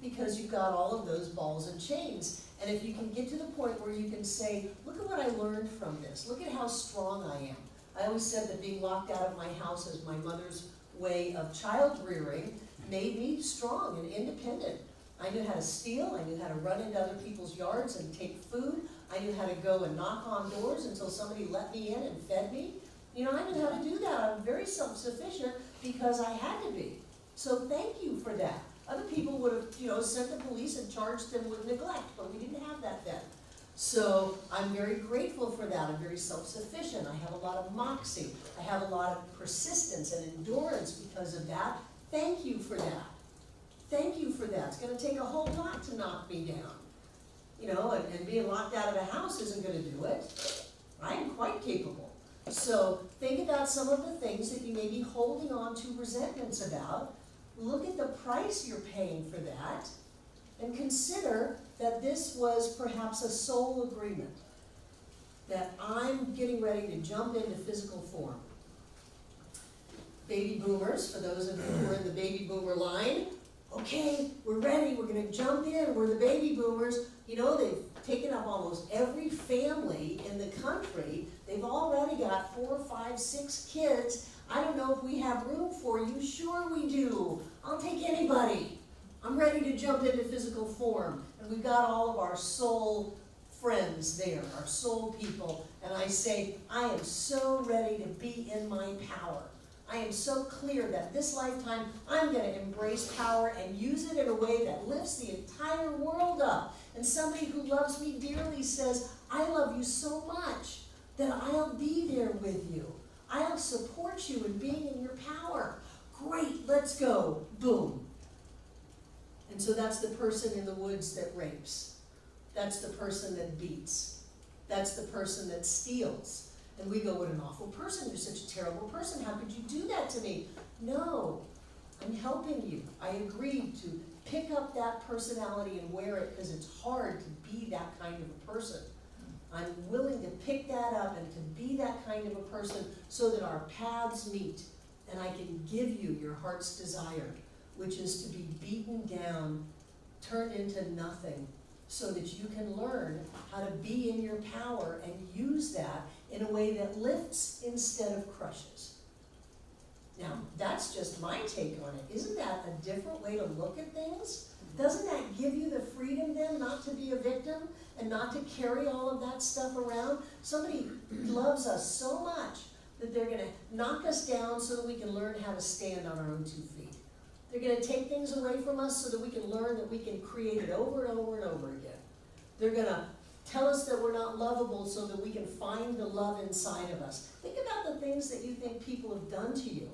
because you've got all of those balls and chains. And if you can get to the point where you can say, look at what I learned from this, look at how strong I am. I always said that being locked out of my house as my mother's way of child rearing made me strong and independent. I knew how to steal, I knew how to run into other people's yards and take food, I knew how to go and knock on doors until somebody let me in and fed me. You know, I knew how to do that. I'm very self-sufficient because I had to be. So thank you for that. Other people would have, you know, sent the police and charged them with neglect, but we didn't have that then. So I'm very grateful for that. I'm very self-sufficient. I have a lot of moxie. I have a lot of persistence and endurance because of that. Thank you for that. Thank you for that. It's going to take a whole lot to knock me down. You know, and being locked out of a house isn't going to do it. I'm quite capable. So think about some of the things that you may be holding on to resentments about. Look at the price you're paying for that, and consider that this was perhaps a soul agreement, that I'm getting ready to jump into physical form. Baby boomers, for those of you who are in the baby boomer line, okay, we're ready, we're going to jump in, we're the baby boomers. You know, they've taken up almost every family in the country. They've already got 4, 5, 6 kids. I don't know if we have room for you. Sure we do. I'll take anybody. I'm ready to jump into physical form. And we've got all of our soul friends there, our soul people. And I say, I am so ready to be in my power. I am so clear that this lifetime I'm going to embrace power and use it in a way that lifts the entire world up. And somebody who loves me dearly says, I love you so much that I'll be there with you. I'll support you in being in your power. Great, let's go. Boom. And so that's the person in the woods that rapes. That's the person that beats. That's the person that steals. And we go, what an awful person. You're such a terrible person. How could you do that to me? No, I'm helping you. I agreed to pick up that personality and wear it, because it's hard to be that kind of a person. I'm willing to pick that up and to be that kind of a person so that our paths meet, and I can give you your heart's desire, which is to be beaten down, turned into nothing, so that you can learn how to be in your power and use that in a way that lifts instead of crushes. Now, that's just my take on it. Isn't that a different way to look at things? Doesn't that give you the freedom then not to be a victim and not to carry all of that stuff around? Somebody loves us so much that they're gonna knock us down so that we can learn how to stand on our own 2 feet. They're gonna take things away from us so that we can learn that we can create it over and over and over again. They're gonna tell us that we're not lovable so that we can find the love inside of us. Think about the things that you think people have done to you,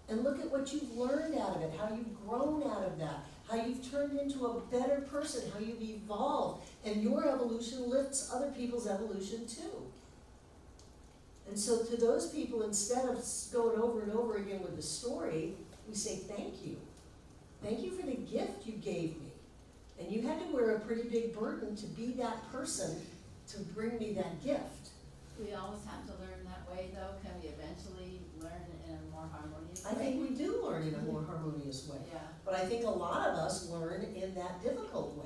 and look at what you've learned out of it, how you've grown out of that, how you've turned into a better person, how you've evolved, and your evolution lifts other people's evolution too. And so to those people, instead of going over and over again with the story, we say thank you. Thank you for the gift you gave me. And you had to wear a pretty big burden to be that person, to bring me that gift. We always have to learn that way, though. Can we eventually learn in a more harmonious way? I think we do learn in a more harmonious way. Yeah. But I think a lot of us learn in that difficult way.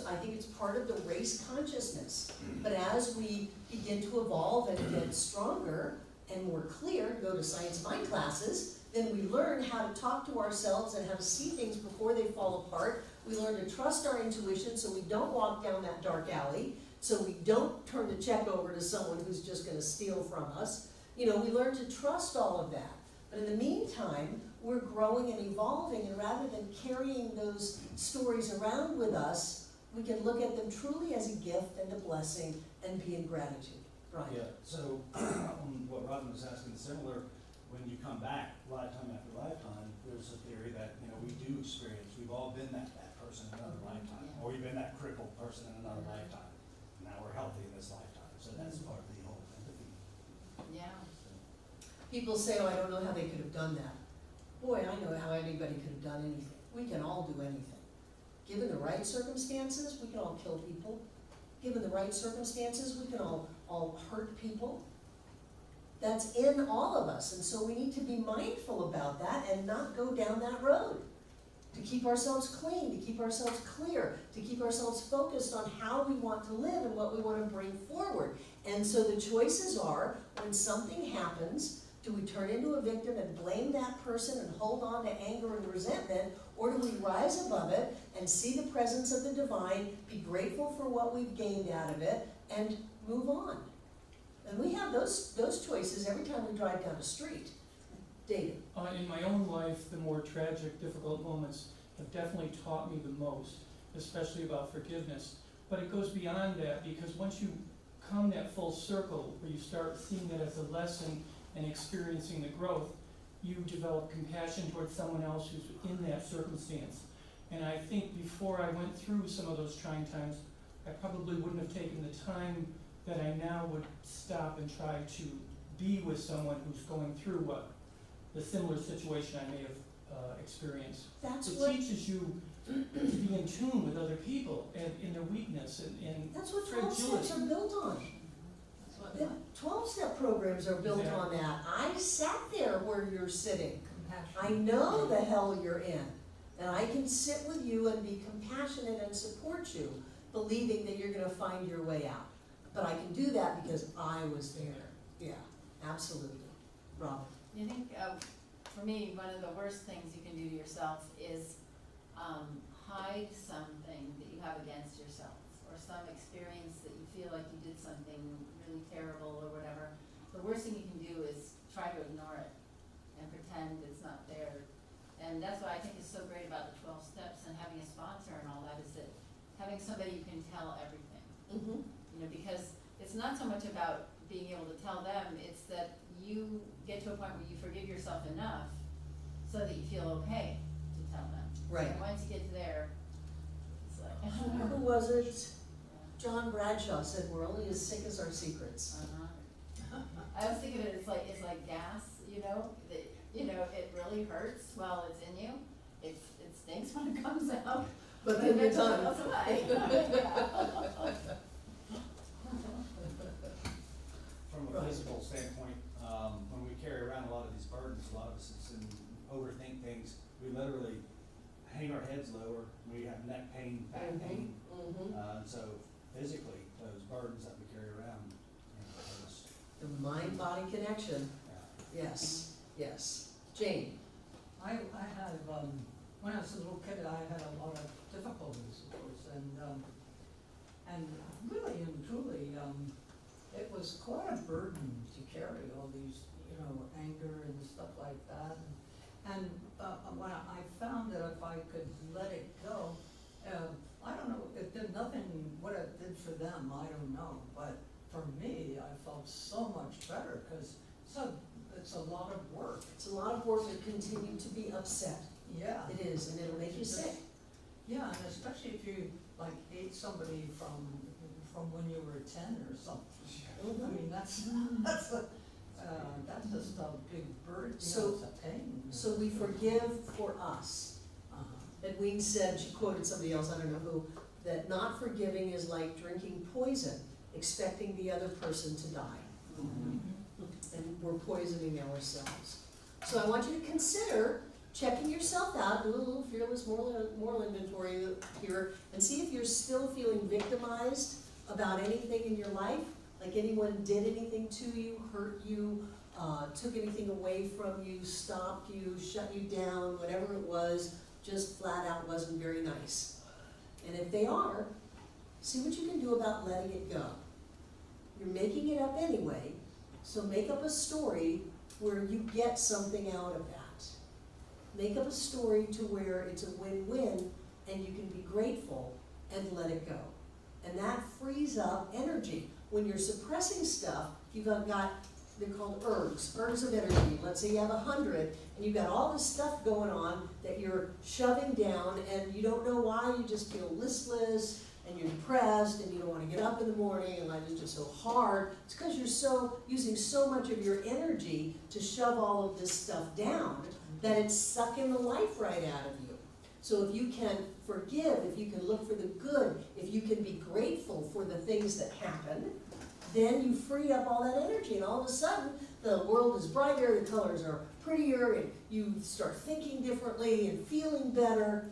I think it's part of the race consciousness. But as we begin to evolve and get stronger and more clear, go to science mind classes, then we learn how to talk to ourselves and how to see things before they fall apart. We learn to trust our intuition so we don't walk down that dark alley, so we don't turn the check over to someone who's just gonna steal from us. You know, we learn to trust all of that. But in the meantime, we're growing and evolving, and rather than carrying those stories around with us, we can look at them truly as a gift and a blessing and be in gratitude. Right? Yeah, so what Robin was asking, similar, when you come back lifetime after lifetime, there's a theory that, you know, we do experience, we've all been that person in another lifetime, or we've been that crippled person in another lifetime. Now we're healthy in this lifetime, so that's part of the whole empathy. Yeah. People say, oh, I don't know how they could have done that. Boy, I know how anybody could have done anything. We can all do anything. Given the right circumstances, we can all kill people. Given the right circumstances, we can all hurt people. That's in all of us, and so we need to be mindful about that and not go down that road. To keep ourselves clean, to keep ourselves clear, to keep ourselves focused on how we want to live and what we want to bring forward. And so the choices are, when something happens, do we turn into a victim and blame that person and hold on to anger and resentment, or do we rise above it and see the presence of the divine, be grateful for what we've gained out of it, and move on? And we have those choices every time we drive down a street. David? In my own life, the more tragic, difficult moments have definitely taught me the most, especially about forgiveness. But it goes beyond that, because once you come that full circle, where you start seeing it as a lesson and experiencing the growth, you develop compassion towards someone else who's in that circumstance. And I think before I went through some of those trying times, I probably wouldn't have taken the time that I now would stop and try to be with someone who's going through the similar situation I may have experienced. That's It what teaches you to be in tune with other people and in their weakness and that's what 12 fragility. steps are built on. That's what The 12-step programs are built Exactly. on that. I sat there where you're sitting. I Compassion. know the hell you're in. And I can sit with you and be compassionate and support you, believing that you're gonna find your way out. But I can do that because I was there. Yeah, absolutely. Robin? You think, for me, one of the worst things you can do to yourself is hide something that you have against yourself, or some experience that you feel like you did something really terrible or whatever. The worst thing you can do is try to ignore it and pretend it's not there. And that's what I think is so great about the 12 steps and having a sponsor and all that, is that having somebody you can tell everything. Mm-hmm. You know, because it's not so much about being able to tell them, it's that you get to a point where you forgive yourself enough so that you feel okay to tell them. Right. And once you get there, it's like, Who was it? John Bradshaw said, we're only as sick as our secrets. I was thinking it's like gas, you know, that, you know, it really hurts while it's in you. It's stinks when it comes out. But then you're eventually done. goes away. From a Right. physical standpoint, when we carry around a lot of these burdens, a lot of us overthink things. We literally hang our heads lower, we have neck pain, back pain. And so physically, those burdens that we carry around, are just, The mind-body connection, yes, yes. Jane? I have, when I was a little kid, I had a lot of difficulties, of course, and really and truly, it was quite a burden to carry all these, anger and stuff like that. And when I found that if I could let it go, I don't know, it did nothing, what it did for them, I don't know, but for me, I felt so much better, because it's a lot of work. It's a lot of work to continue to be upset. Yeah. It is, and it'll make you sick. Yeah, and especially if you like hate somebody from when you were 10 or something. I mean, that's just a big burden, So- it's a pain. So we forgive for us. Uh-huh. Edwene said, she quoted somebody else, I don't know who, that not forgiving is like drinking poison, expecting the other person to die. Mhm. And we're poisoning ourselves. So I want you to consider checking yourself out, do a little fearless moral inventory here, and see if you're still feeling victimized about anything in your life, like anyone did anything to you, hurt you, took anything away from you, stopped you, shut you down, whatever it was, just flat out wasn't very nice. And if they are, see what you can do about letting it go. You're making it up anyway, so make up a story where you get something out of that. Make up a story to where it's a win-win and you can be grateful and let it go. And that frees up energy. When you're suppressing stuff, you've got, they're called ergs of energy. Let's say you have 100 and you've got all this stuff going on that you're shoving down and you don't know why, you just feel listless and you're depressed and you don't want to get up in the morning and life is just so hard. It's because you're using so much of your energy to shove all of this stuff down that it's sucking the life right out of you. So if you can forgive, if you can look for the good, if you can be grateful for the things that happen, then you free up all that energy and all of a sudden the world is brighter, the colors are prettier, and you start thinking differently and feeling better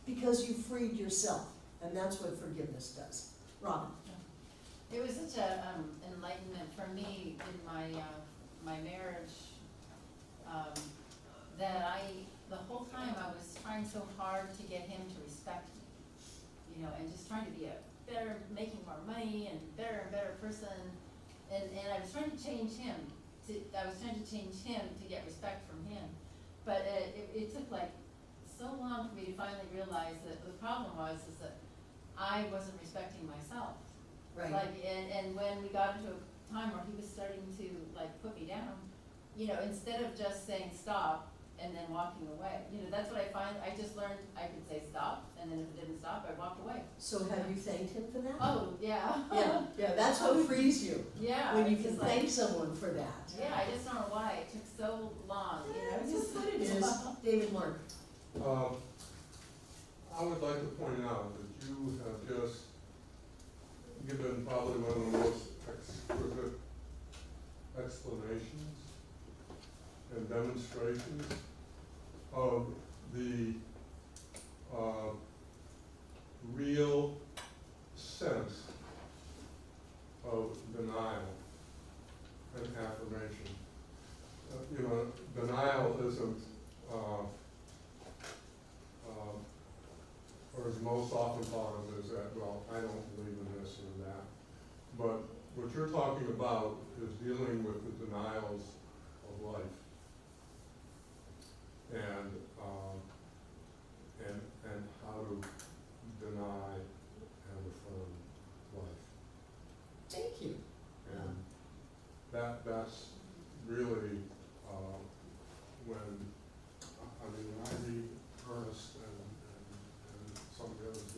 because you freed yourself. And that's what forgiveness does. Robin? It was such a enlightenment for me in my marriage, that the whole time I was trying so hard to get him to respect me, and just trying to be a better, making more money and better person, and I was trying to change him. I was trying to change him to get respect from him, but it took like so long for me to finally realize that the problem is that I wasn't respecting myself. Right. Like, and when we got into a time where he was starting to like put me down, instead of just saying stop and then walking away, that's what I find. I just learned I could say stop, and then if it didn't stop, I walked away. So have you thanked him for that? Oh, yeah. Yeah, that's what frees you. Yeah. When you it's can just like- thank someone for that. Yeah, I just don't know why it took so long, It's just just what it is. David Mark? I would like to point out that you have just given probably one of the most exquisite explanations and demonstrations of the real sense of denial and affirmation. Denial isn't, or is most often thought of as that, well, I don't believe in this or that. But what you're talking about is dealing with the denials of life. And how to deny and affirm life. Thank you. And that's really, when I read Ernest and some of the others,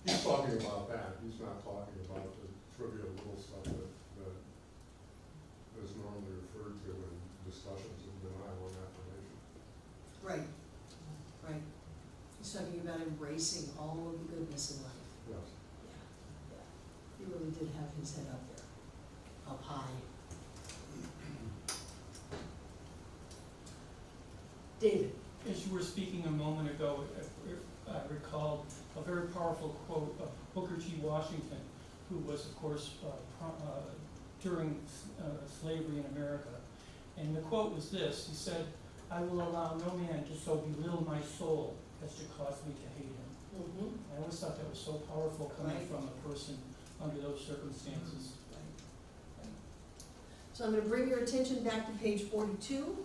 he's talking about that. He's not talking about the trivial little stuff that is normally referred to in discussions of denial and affirmation. Right, right. embracing all of the goodness in life. Yes. Yeah, yeah. He really did have his head up there, up high. David? As you were speaking a moment ago, I recalled a very powerful quote of Booker T. Washington, who was, of course, during slavery in America. And the quote was this, he said, "I will allow no man to so belittle my soul as to cause me to hate him." Mm-hmm. I always thought that was so powerful coming Right. from a person under those circumstances. So I'm going to bring your attention back to page 42.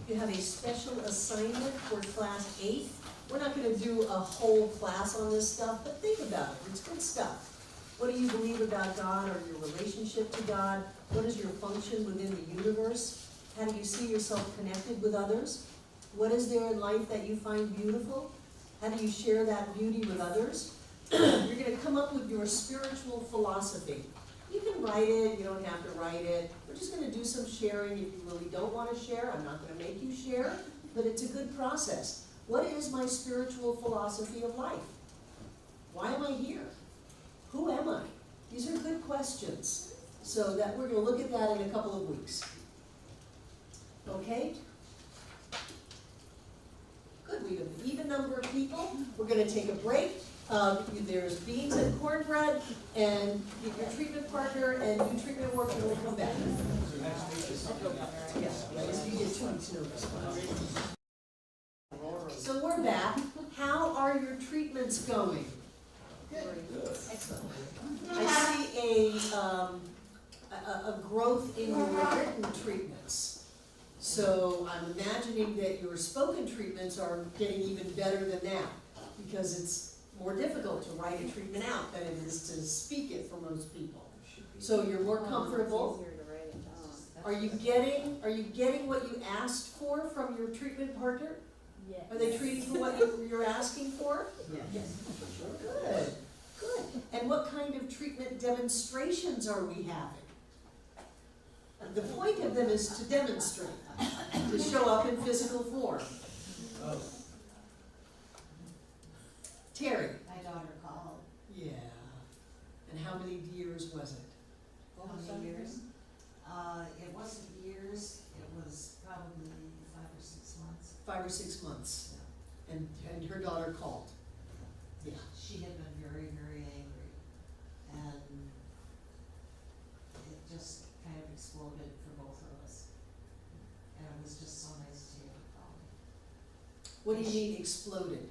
You have a special assignment for class 8. We're not going to do a whole class on this stuff, but think about it. It's good stuff. What do you believe about God or your relationship to God? What is your function within the universe? How do you see yourself connected with others? What is there in life that you find beautiful? How do you share that beauty with others? You're going to come up with your spiritual philosophy. You can write it, you don't have to write it. We're just going to do some sharing. If you really don't want to share, I'm not going to make you share, but it's a good process. What is my spiritual philosophy of life? Why am I here? Who am I? These are good questions. So that we're going to look at that in a couple of weeks. Okay? Good, we have an even number of people. We're going to take a break. There's beans and cornbread, and get your treatment partner and do treatment work, and we'll come back. So next week is something else. Yes, you get 2 weeks notice. So we're back. How are your treatments going? Excellent. I see a growth in your written treatments. So I'm imagining that your spoken treatments are getting even better than that, because it's more difficult to write a treatment out than it is to speak it for most people. So you're more comfortable. Are you getting what you asked for from your treatment partner? Yes. Are they treating for what you're asking for? Yes. Good, good. And what kind of treatment demonstrations are we having? The point of them is to demonstrate, to show up in physical form. Terry? My daughter called. Yeah. And how many years was it? How many years? It wasn't years, it was probably 5 or 6 months. 5 or 6 months. And her daughter called. Yeah. She had been very, very angry, and it just kind of exploded for both of us. And it was just so nice to hear her call me. What do you mean exploded?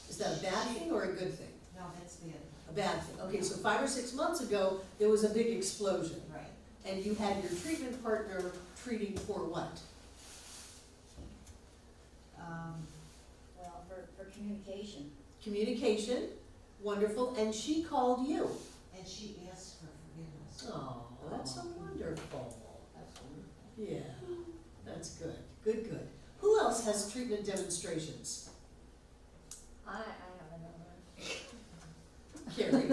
Is that a bad thing or a good thing? No, that's bad. A bad thing. Okay, so 5 or 6 months ago, there was a big explosion. Right. And you had your treatment partner treating for what? Well, for communication. Communication, wonderful, and she called you. And she asked for forgiveness. Oh, that's so wonderful. That's wonderful. Yeah, that's good, good, good. Who else has treatment demonstrations? I have Carrie?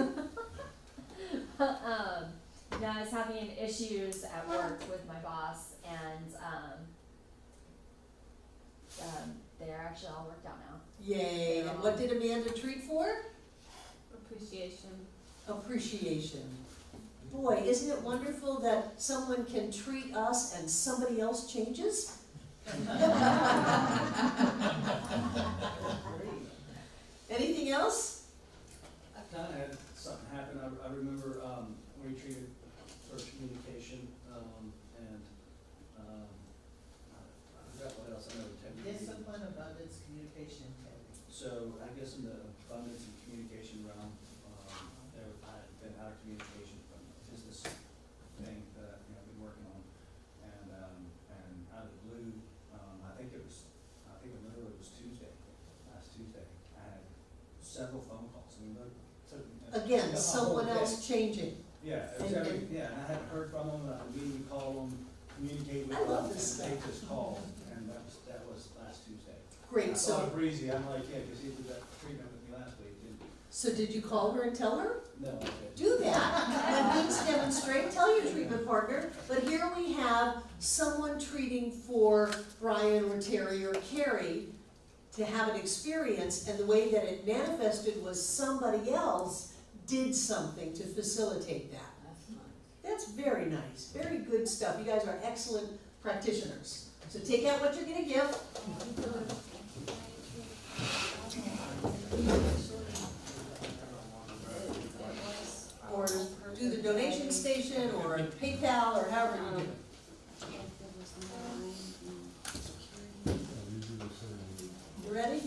no, I was having issues at work with my boss, and they're actually all worked out now. Yay, and what did Amanda treat for? Appreciation. Appreciation. Boy, isn't it wonderful that someone can treat us and somebody else changes? Anything else? I've kind of had something happen. I remember we treated for communication, and I forgot what else. I know technically. Discipline, abundance, communication, integrity. So I guess in the abundance and communication realm, I had been out of communication from a business thing that I've been working on, and out of the blue, I think it literally was last Tuesday. I had several phone calls. I mean, Again, someone else changing. Yeah, it was and I hadn't heard from them. I immediately called them, communicated with I them, love and this they stuff. just called, and that was last Tuesday. Great, I thought so, it breezy. I'm like, yeah, because he did that treatment with me last week. And so did you call her and tell her? no, I didn't. Do that. That means demonstrate, tell your treatment partner. But here we have someone treating for Brian or Terry or Carrie. to have an experience, and the way that it manifested was somebody else did something to facilitate that. That's nice. That's very nice, very good stuff. You guys are excellent practitioners. So take out what you're gonna give. Or do the donation station, or PayPal, or however you do it. You ready?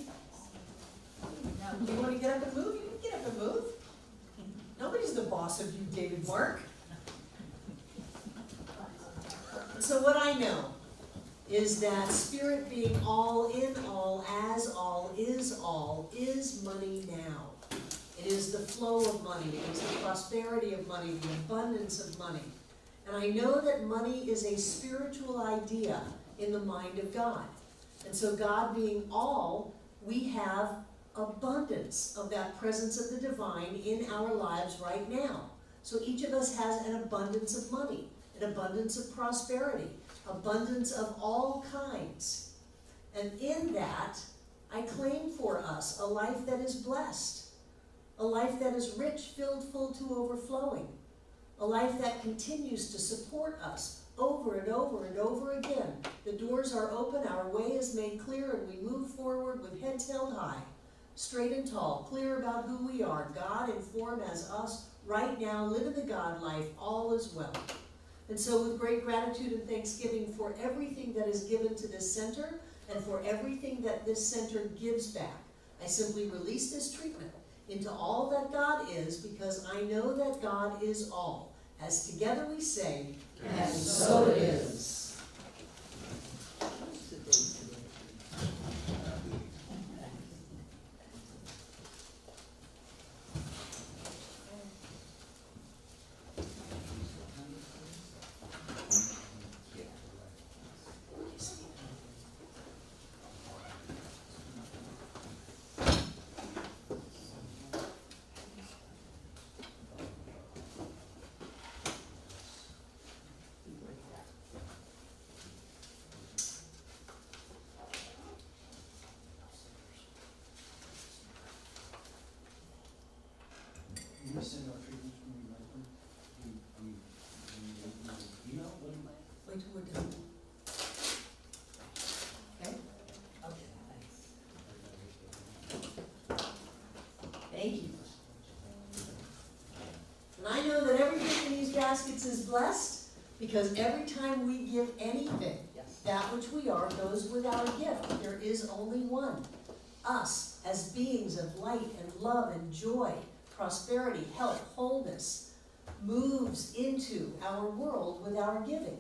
You wanna get up and move? You can get up and move. Nobody's the boss of you, David Mark. So what I know is that Spirit being all in all, as all, is money now. It is the flow of money, it is the prosperity of money, the abundance of money. And I know that money is a spiritual idea in the mind of God. And so God being all, we have abundance of that presence of the divine in our lives right now. So each of us has an abundance of money, an abundance of prosperity, abundance of all kinds. And in that, I claim for us a life that is blessed, a life that is rich, filled full to overflowing, a life that continues to support us over and over and over again. The doors are open, our way is made clear, and we move forward with heads held high, straight and tall, clear about who we are. God informed as us right now, living the God life, all is well. And so with great gratitude and thanksgiving for everything that is given to this center and for everything that this center gives back, I simply release this treatment into all that God is, because I know that God is all. As together we say, and so it is. We send our treatments when we write them. Email them. Wait till we're done. Okay? Okay, Thank you. And I know that everything in these baskets is blessed, because every time we give anything, yes. that which we are goes with our gift. There is only one. Us, as beings of light and love and joy, prosperity, health, wholeness, moves into our world with our giving.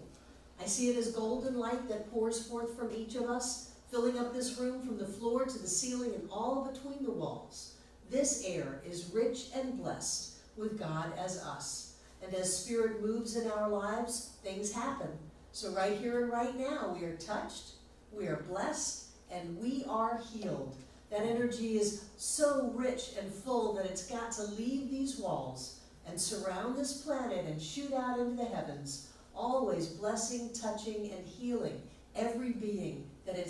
I see it as golden light that pours forth from each of us, filling up this room from the floor to the ceiling and all between the walls. This air is rich and blessed with God as us. And as Spirit moves in our lives, things happen. So right here and right now, we are touched, we are blessed, and we are healed. That energy is so rich and full that it's got to leave these walls and surround this planet and shoot out into the heavens, always blessing, touching, and healing every being that it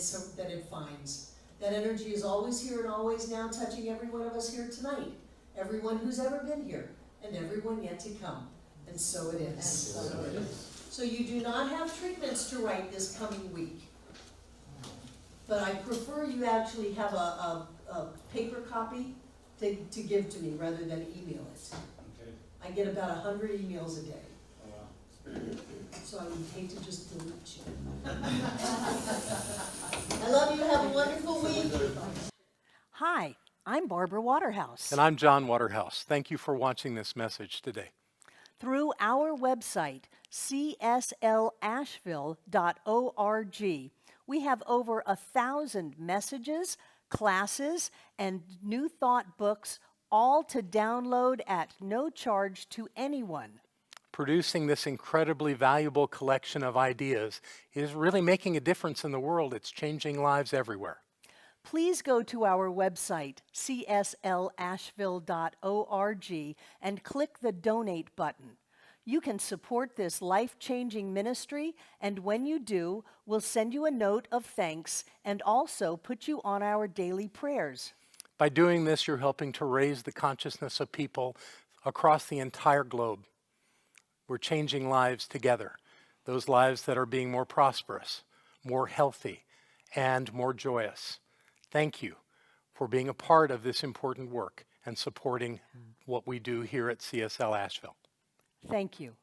finds. That energy is always here and always now, touching every one of us here tonight, everyone who's ever been here, and everyone yet to come. And so it is. So you do not have treatments to write this coming week. But I prefer you actually have a paper copy to give to me rather than email it. Okay. I get about 100 emails a day, Wow. so I would hate to just delete you. I love you, have a wonderful week. Hi, I'm Barbara Waterhouse. And I'm John Waterhouse. Thank you for watching this message today. Through our website, cslasheville.org, we have over 1,000 messages, classes, and New Thought books, all to download at no charge to anyone. Producing this incredibly valuable collection of ideas is really making a difference in the world. It's changing lives everywhere. Please go to our website, cslasheville.org, and click the Donate button. You can support this life-changing ministry, and when you do, we'll send you a note of thanks and also put you on our daily prayers. By doing this, you're helping to raise the consciousness of people across the entire globe. We're changing lives together, those lives that are being more prosperous, more healthy, and more joyous. Thank you for being a part of this important work and supporting what we do here at CSL Asheville. Thank you.